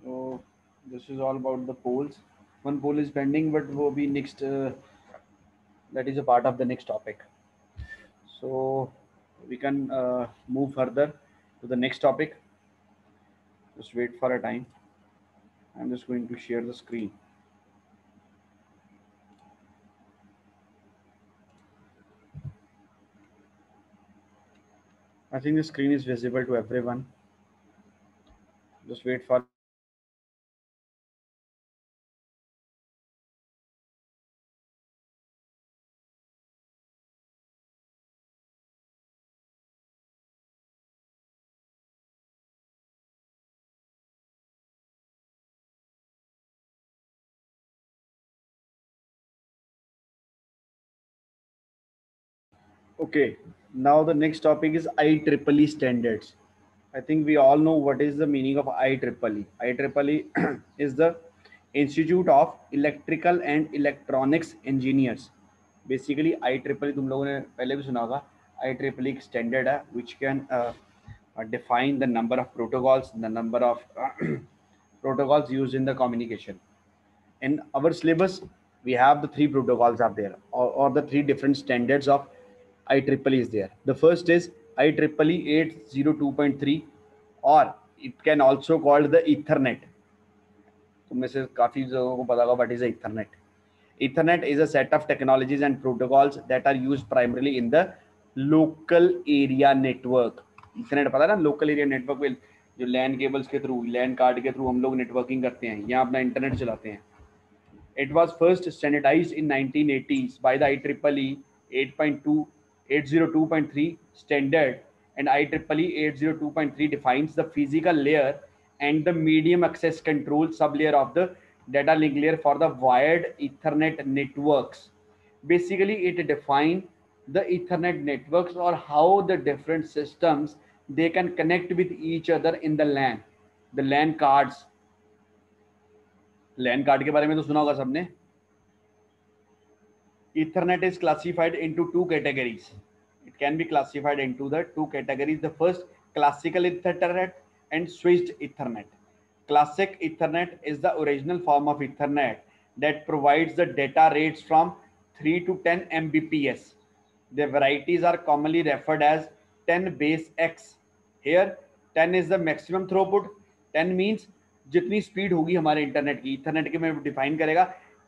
so this is all about the polls. One poll is pending, but will be next. That is a part of the next topic. So we can move further to the next topic. Just wait for a time. I'm just going to share the screen. I think the screen is visible to everyone. Just wait for Okay, now the next topic is IEEE standards. I think we all know what is the meaning of IEEE. IEEE is the Institute of Electrical and Electronics Engineers. Basically, IEEE तुम लोगों ने पहले भी सुना होगा. IEEE एक standard है which can define the number of protocols, the number of protocols used in the communication. In our syllabus we have the three protocols are there, or the three different standards of IEEE is there. The first is IEEE 802.3, or it can also called the Ethernet. तुम में से काफी लोगों को पता होगा what is Ethernet. Ethernet is a set of technologies and protocols that are used primarily in the local area network. Ethernet पता है ना, local area network में जो LAN cables के थ्रू, LAN कार्ड के थ्रू हम लोग नेटवर्किंग करते हैं, यहाँ अपना इंटरनेट चलाते हैं. It was first standardized in 1980s by the IEEE 8.2 802.3 standard, and IEEE 802.3 defines the physical layer and the medium access control sublayer of the data link layer for the wired Ethernet networks. Basically, it defines the Ethernet networks, or how the different systems they can connect with each other in the LAN. The LAN cards. LAN card के बारे में तो सुना होगा सबने. Ethernet is classified into two categories. It can be classified into the two categories. The first, classical Ethernet and switched Ethernet. Classic Ethernet is the original form of Ethernet that provides the data rates from 3 to 10 Mbps. The varieties are commonly referred as 10 base X, Here 10 is the maximum throughput. 10 means जितनी speed होगी हमारे internet की, Ethernet के में define करेगा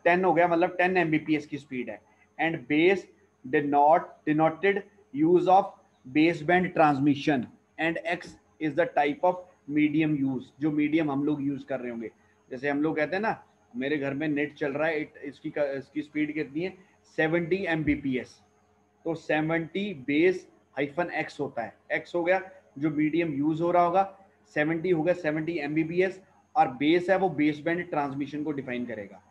10 हो गया, मतलब 10 Mbps की स्पीड है. And base denoted use of base band transmission. And x is the type of medium use, जो मीडियम हम लोग यूज कर रहे होंगे. जैसे हम लोग कहते हैं ना, मेरे घर में नेट चल रहा है, इसकी स्पीड कितनी है, 70 Mbps. तो 70 बेस हाइफन एक्स होता है. एक्स हो गया जो मीडियम यूज हो रहा होगा, 70 हो गया 70 Mbps, और बेस है वो बेस बैंड ट्रांसमिशन को डिफाइन करेगा.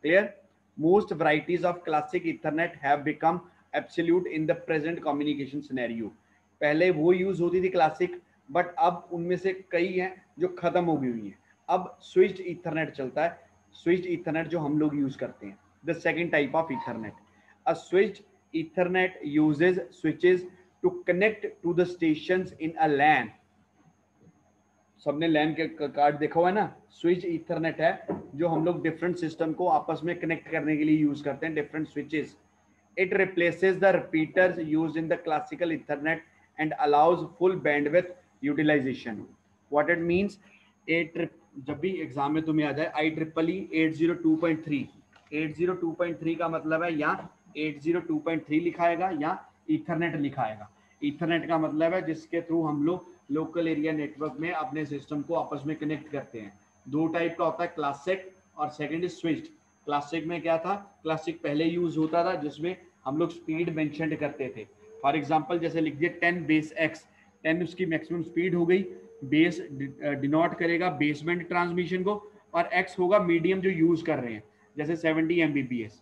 Clear? Most varieties of classic Ethernet have become absolute in the present communication scenario. पहले वो यूज होती थी क्लासिक, बट अब उनमें से कई हैं जो खत्म हो गई हुई हैं. अब स्विच्ड इथरनेट चलता है. स्विच्ड इथरनेट जो हम लोग यूज करते हैं, the second type of ethernet. A switched ethernet uses switches to connect to the stations in a LAN. सबने लैन के कार्ड देखा हुआ है ना. स्विच इथरनेट है जो हम लोग डिफरेंट सिस्टम को आपस में कनेक्ट करने के लिए यूज करते हैं, different switches. It replaces the repeaters used in the classical Ethernet and allows full bandwidth utilization. What it means, जब भी एग्जाम में तुम्हें आ जाए IEEE 802.3, 802.3 का मतलब है या 802.3 लिखाएगा या इथरनेट लिखाएगा. इथरनेट का मतलब है जिसके थ्रू हम लोग लोकल एरिया नेटवर्क में अपने सिस्टम को आपस में कनेक्ट करते हैं. दो टाइप का होता है, क्लासिक और सेकंड इज स्विच्ड. क्लासिक में क्या था, क्लासिक पहले यूज होता था जिसमें हम लोग स्पीड मेंशन करते थे. फॉर एग्जांपल जैसे लिख दिए 10 बेस एक्स, 10 उसकी मैक्सिमम स्पीड हो गई. बेस डिनोट करेगा बेस बैंड ट्रांसमिशन को, और एक्स होगा मीडियम जो यूज कर रहे हैं, जैसे 70 Mbps.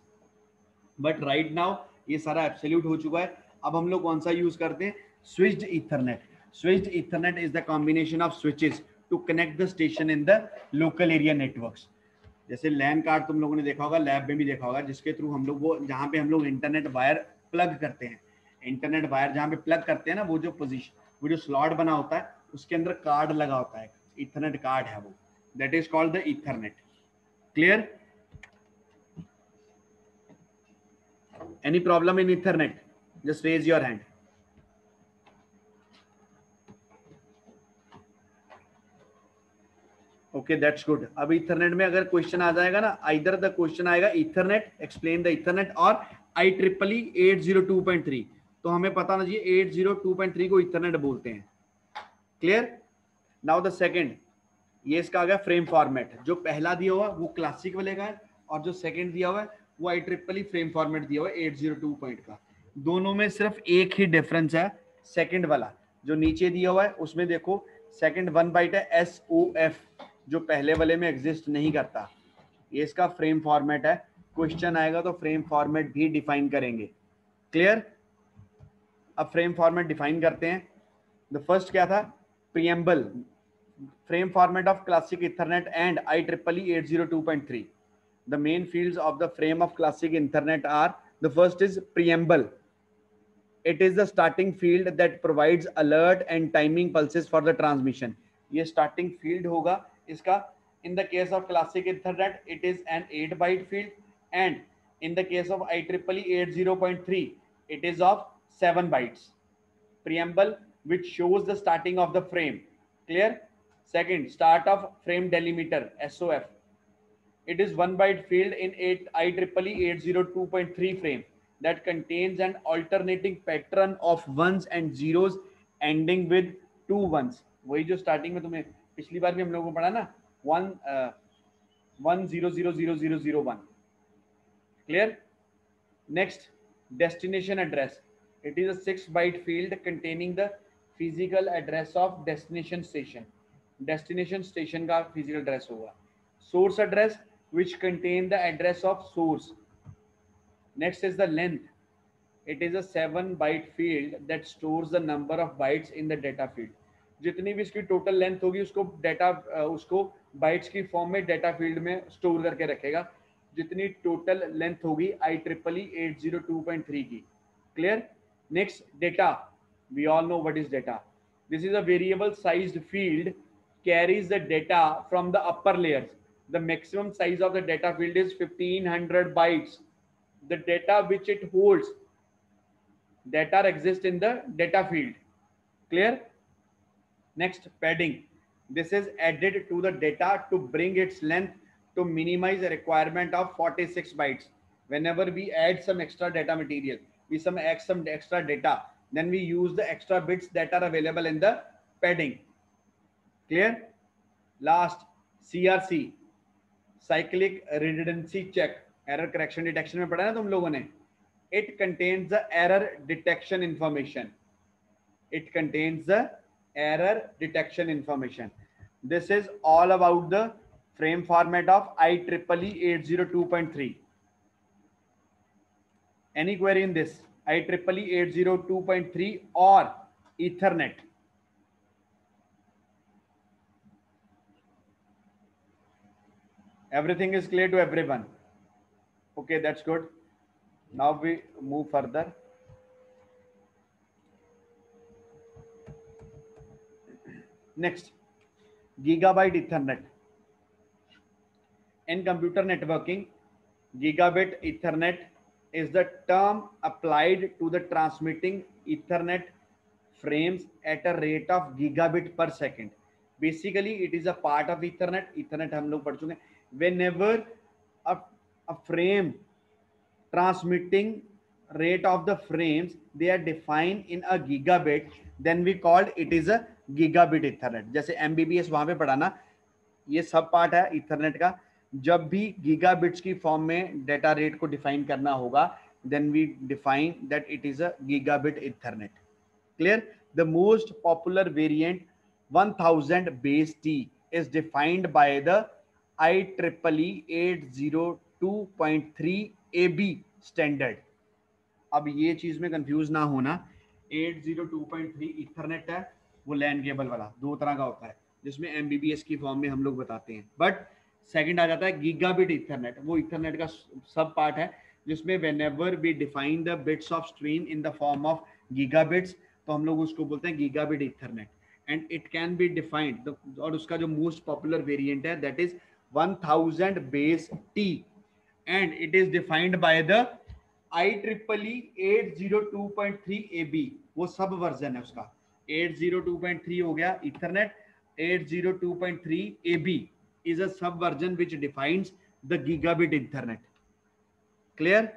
बट राइट नाउ ये सारा एब्सोल्यूट हो चुका है. अब हम लोग कौन सा यूज करते हैं, switched Ethernet. Switched Ethernet is the combination of switches to connect the station in the local area networks. जैसे लैन कार्ड तुम लोगों ने देखा होगा, लैब में भी देखा होगा, जिसके थ्रू हम लोग वो जहाँ पे हम लोग इंटरनेट वायर प्लग करते हैं, इंटरनेट वायर जहाँ पे प्लग करते हैं ना, वो जो पोजीशन, वो जो स्लॉट बना होता है उसके अंदर कार्ड लगा होता है, इथरनेट कार्ड है वो, that is called the Ethernet. Clear? Any problem in Ethernet? Just raise your hand. Okay, that's good. अब इथरनेट में अगर क्वेश्चन आ जाएगा ना, आइदर द क्वेश्चन आएगा इथरनेट, एक्सप्लेन द इथरनेट, और IEEE 802.3, तो हमें पता ना चाहिए 802.3 को इथरनेट बोलते हैं. क्लियर? नाउ द सेकंड, ये इसका आ गया फ्रेम फॉर्मेट. जो पहला दिया हुआ वो क्लासिक वाले का है, और जो सेकंड दिया हुआ है वो IEEE फ्रेम फॉर्मेट दिया हुआ है 802 पॉइंट का. दोनों में सिर्फ एक ही डिफरेंस है, सेकंड वाला जो नीचे दिया हुआ है उसमें देखो सेकंड 1 बाइट है SOF, जो पहले वाले में एग्जिस्ट नहीं करता. ये इसका फ्रेम फॉर्मेट है. क्वेश्चन आएगा तो फ्रेम फॉर्मेट भी डिफाइन करेंगे. क्लियर? अब फ्रेम फॉर्मेट डिफाइन करते हैं. द फर्स्ट क्या था, preamble. Frame format of classic Ethernet and IEEE 802.3. The main fields of the frame of classic Ethernet are, the first is preamble. It is the starting field that provides alert and timing pulses for the transmission. ये starting field होगा इसका. In the case of classic Ethernet, it is an 8 byte field, and in the case of IEEE 80.3, it is of 7 bytes. Preamble, which shows the starting of the frame. Clear? Second, start of frame delimiter, SOF. It is 1 byte field in IEEE 802.3 frame that contains an alternating pattern of ones and zeros ending with 2 ones. वही जो starting में तुम्हें पिछली बार भी हम लोगों को पढ़ा ना, 1 0 0 0 0 0 1. Clear? Next, destination address. It is a 6 byte field containing the physical address of destination station. Destination station का फिजिकल एड्रेस होगा. Source address, which contain the address of source. Next is the length. It is a 7 byte field that stores the number of bytes in the data field. जितनी भी इसकी total length होगी उसको data, उसको bytes की form में data field में store करके रखेगा. जितनी टोटल लेंथ होगी IEEE 802.3 की. Clear? Next, data. We all know what is data. This is a variable sized field carries the data from the upper layers. The maximum size of the data field is 1500 bytes. The data which it holds, data exists in the data field. Clear? Next, padding. This is added to the data to bring its length to minimize the requirement of 46 bytes. Whenever we add some extra data material, we add some extra data, then we use the extra bits that are available in the padding. Clear? Last, CRC, cyclic redundancy check, error correction detection में पढ़ा ना तुम लोगों ने. It contains the error detection information. It contains the error detection information. This is all about the frame format of IEEE 802.3. Any query in this? IEEE 802.3 or Ethernet? Everything is clear to everyone? Okay, that's good. Now we move further. Next, Gigabit Ethernet. In computer networking, Gigabit Ethernet is the term applied to the transmitting Ethernet frames at a rate of gigabit per second. Basically, it is a part of Ethernet. Ethernet हम लोग पढ़ चुके हैं. Whenever a frame transmitting rate of the frames, they are defined in a gigabit, then we called it is a gigabit Ethernet. जैसे MBPS वहां पे पढ़ा ना, ये सब पार्ट है Ethernet का. जब भी gigabits की फॉर्म में डेटा रेट को डिफाइन करना होगा, then we define that it is a gigabit Ethernet. Clear? The most popular variant 1000 base T is defined by the IEEE 802.3 AB standard. अब ये चीज में कंफ्यूज ना होना, 802.3 Ethernet है, वो लैन केबल वाला दो तरह का होता है, जिसमें MBPS की फॉर्म में हम लोग बताते हैं. बट सेकंड आ जाता है गीगाबिट इथरनेट. वो इथरनेट का सब पार्ट है, जिसमें whenever we define the bits of stream in the form of gigabits, तो हम लोग उसको बोलते हैं gigabit Ethernet. And it can be defined, और उसका जो मोस्ट पॉपुलर वेरिएंट है that is 1000 base T, and it is defined by the IEEE 802.3 AB. वो सब वर्जन है उसका. 802.3 हो गया Ethernet, 802.3 AB is a subversion which defines the gigabit Ethernet. Clear?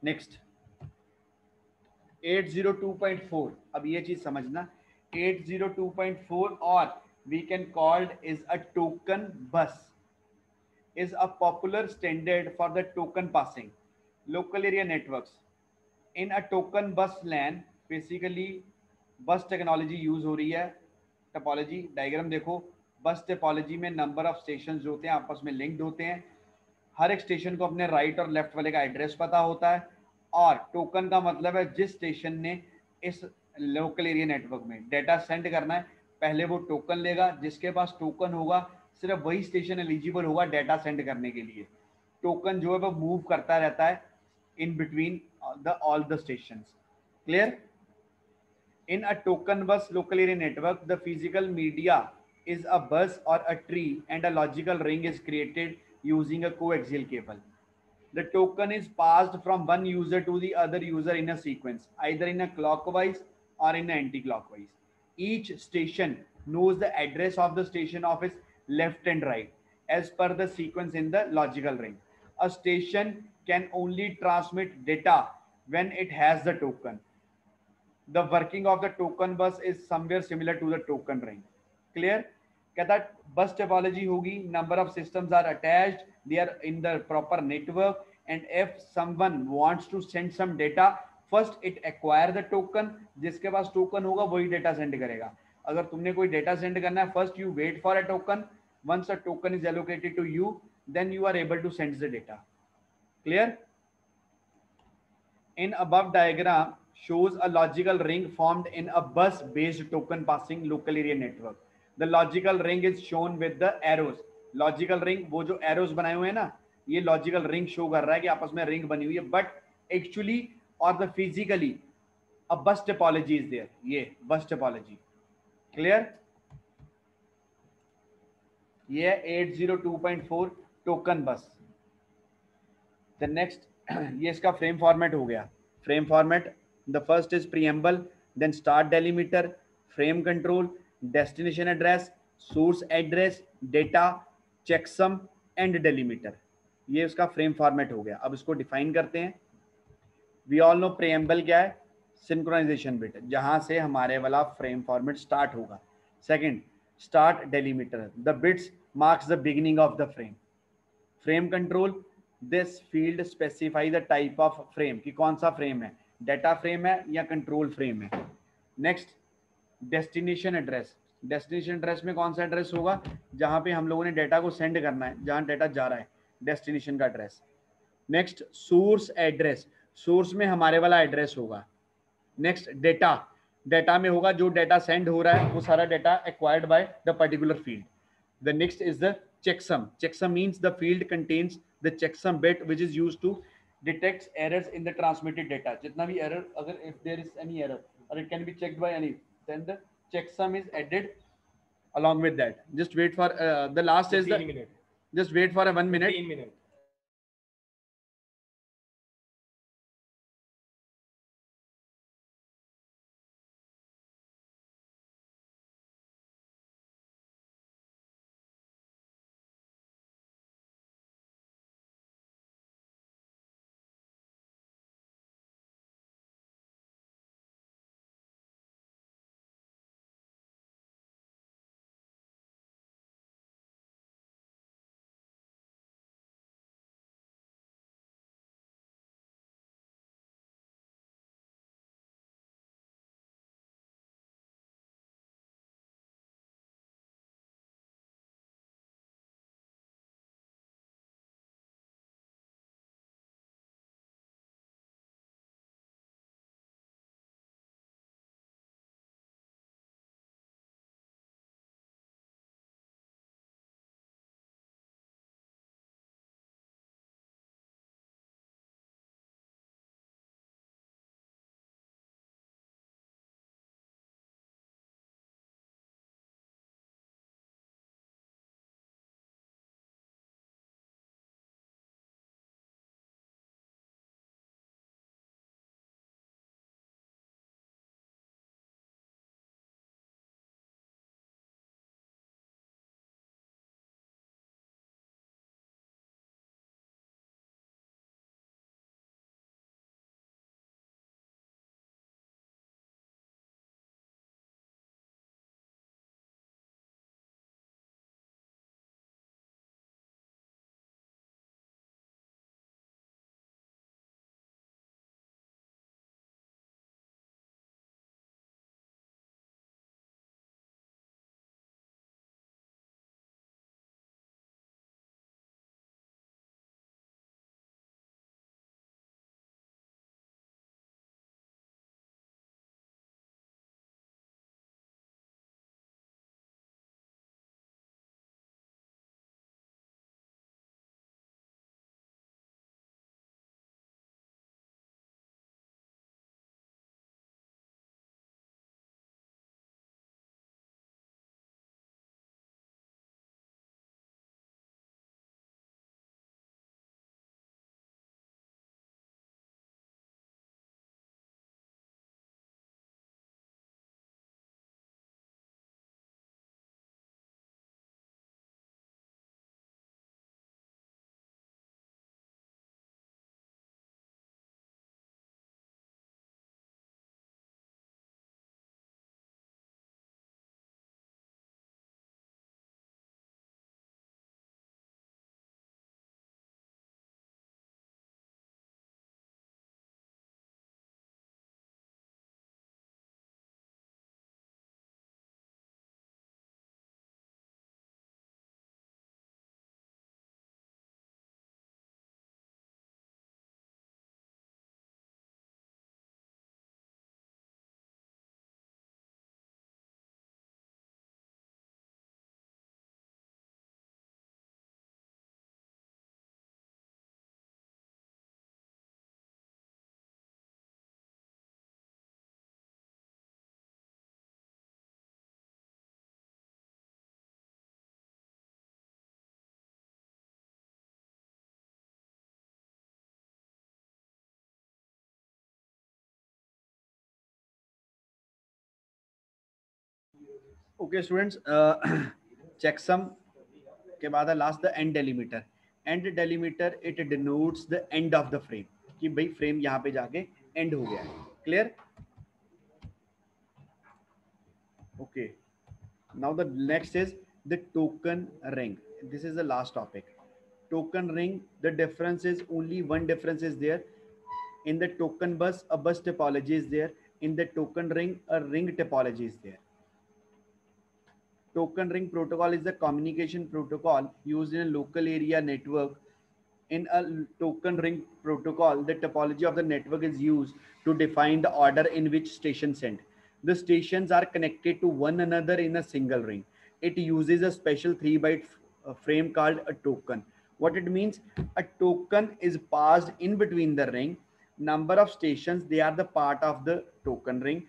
Next, 802.4. अब ये चीज समझना, 802.4 or we can called is a token bus, is a popular standard for the token passing local area networks. In a token bus LAN, basically bus technology use हो रही है. Topology diagram देखो, बस topology में number of station जो होते हैं आपस में लिंक्ड होते हैं. हर एक स्टेशन को अपने राइट और लेफ्ट वाले का एड्रेस पता होता है. और टोकन का मतलब है जिस स्टेशन ने इस लोकल एरिया नेटवर्क में डेटा सेंड करना है, पहले वो टोकन लेगा. जिसके पास टोकन होगा सिर्फ वही स्टेशन एलिजिबल होगा डेटा सेंड करने के लिए. टोकन जो है वो मूव करता रहता है in between all the stations. Clear? In a token bus local area network, the physical media is a bus or a tree, and a logical ring is created using a coaxial cable. The token is passed from one user to the other user in a sequence, either in a clockwise or in an anti-clockwise. Each station knows the address of the station of its left and right as per the sequence in the logical ring. A station can only transmit data when it has the token. The working of the token bus is somewhere similar to the token ring. Clear? कहता bus topology होगी, number of systems are attached, they are in the proper network, and if someone wants to send some data, first it acquire the token. जिसके पास token होगा वही data send करेगा. अगर तुमने कोई data send करना है, first you wait for a token. Once a token is allocated to you, then you are able to send the data. Clear? In above diagram shows a logical ring formed in a bus based token passing local area network. The logical ring is shown with the arrows. Logical ring, वो जो arrows बनाए हुए हैं ना, ये logical ring show कर रहा है कि आपस में ring बनी हुई है, but actually or the physically a bus topology is there. ये bus topology. Clear? ये 802.4 token bus. The next, ये इसका frame format हो गया. Frame format, the first is preamble, then start delimiter, frame control, destination address, source address, data, checksum and delimiter. ये उसका frame format हो गया. अब इसको डिफाइन करते हैं. वी ऑल नो प्रेएम्बल क्या है, सिंक्रोनाइजेशन बिट, जहां से हमारे वाला फ्रेम फॉर्मेट स्टार्ट होगा. Second, start delimiter, the bits marks the beginning of the frame. Frame control, this field specify the type of frame, कि कौन सा फ्रेम है, डेटा फ्रेम है या कंट्रोल फ्रेम है. Next, destination address, destination address में कौन सा एड्रेस होगा, जहां पे हम लोगों ने डेटा को सेंड करना है, जहां डेटा जा रहा है, डेस्टिनेशन का address. Next, source address, source में हमारे वाला एड्रेस होगा. नेक्स्ट, डेटा, डेटा में होगा जो डेटा सेंड हो रहा है वो सारा data acquired by the particular field. The next is the checksum. Checksum means the field contains the checksum bit which is used to detect errors in the transmitted data. जितना भी error, अगर if there is any error or it can be checked by any, then the checksum is added along with that. Just wait for the last is the minute. Just wait for a 1 minute. 15 minutes. Okay, students, checksum के बाद है last the end delimiter. And delimiter it denotes the end of the frame, कि भाई frame यहाँ पे जाके and हो गया है. Clear? Okay. Now the next is the token ring. This is the last topic. Token ring, the difference is only one difference is there. In the token bus, a bus topology is there. In the token ring, a ring topology is there. Token ring protocol is the communication protocol used in a local area network. In a token ring protocol, the topology of the network is used to define the order in which stations send. The stations are connected to one another in a single ring. It uses a special 3-byte frame called a token. What it means? A token is passed in between the ring. Number of stations, they are the part of the token ring.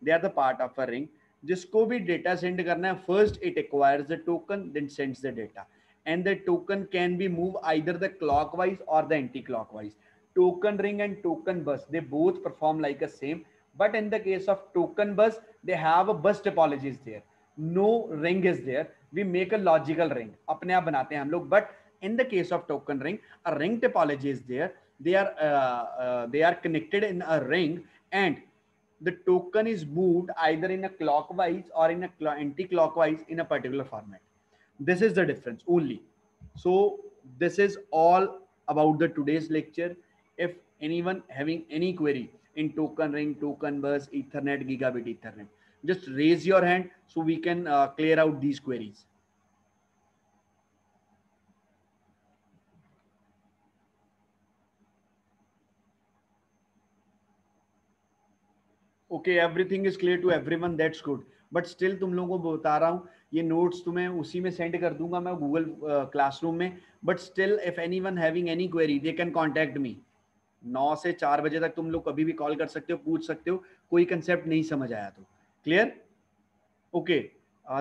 They are the part of a ring. जिसको भी data send करना है, first it acquires the token, then sends the data, and the token can be moved either the clockwise or the anti-clockwise. Token ring and token bus, they both perform like a same, but in the case of token bus, they have a bus topology is there, no ring is there. We make a logical ring, अपने आप बनाते हैं हम लोग. But in the case of token ring, a ring topology is there. They are connected in a ring, and the token is moved either in a clockwise or in a anti-clockwise in a particular format. This is the difference only. So this is all about the today's lecture. If anyone having any query in token ring, token bus, ethernet, gigabit ethernet, just raise your hand so we can clear out these queries. Okay, everything is clear to everyone, that's good. But still तुम लोगों को बता रहा हूँ, ये notes तुम्हें उसी में सेंड कर दूंगा मैं गूगल क्लासरूम में. But still if anyone having any query, they can contact me. 9 से 4 बजे तक तुम लोग कभी भी कॉल कर सकते हो, पूछ सकते हो, कोई कंसेप्ट नहीं समझ आया तो. Clear? Okay,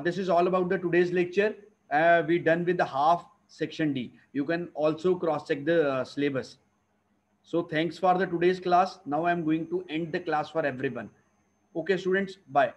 this is all about the today's lecture. We done with the half section D. You can also cross check the syllabus. So thanks for the today's class. Now I am going to end the class for everyone. Okay, students, bye.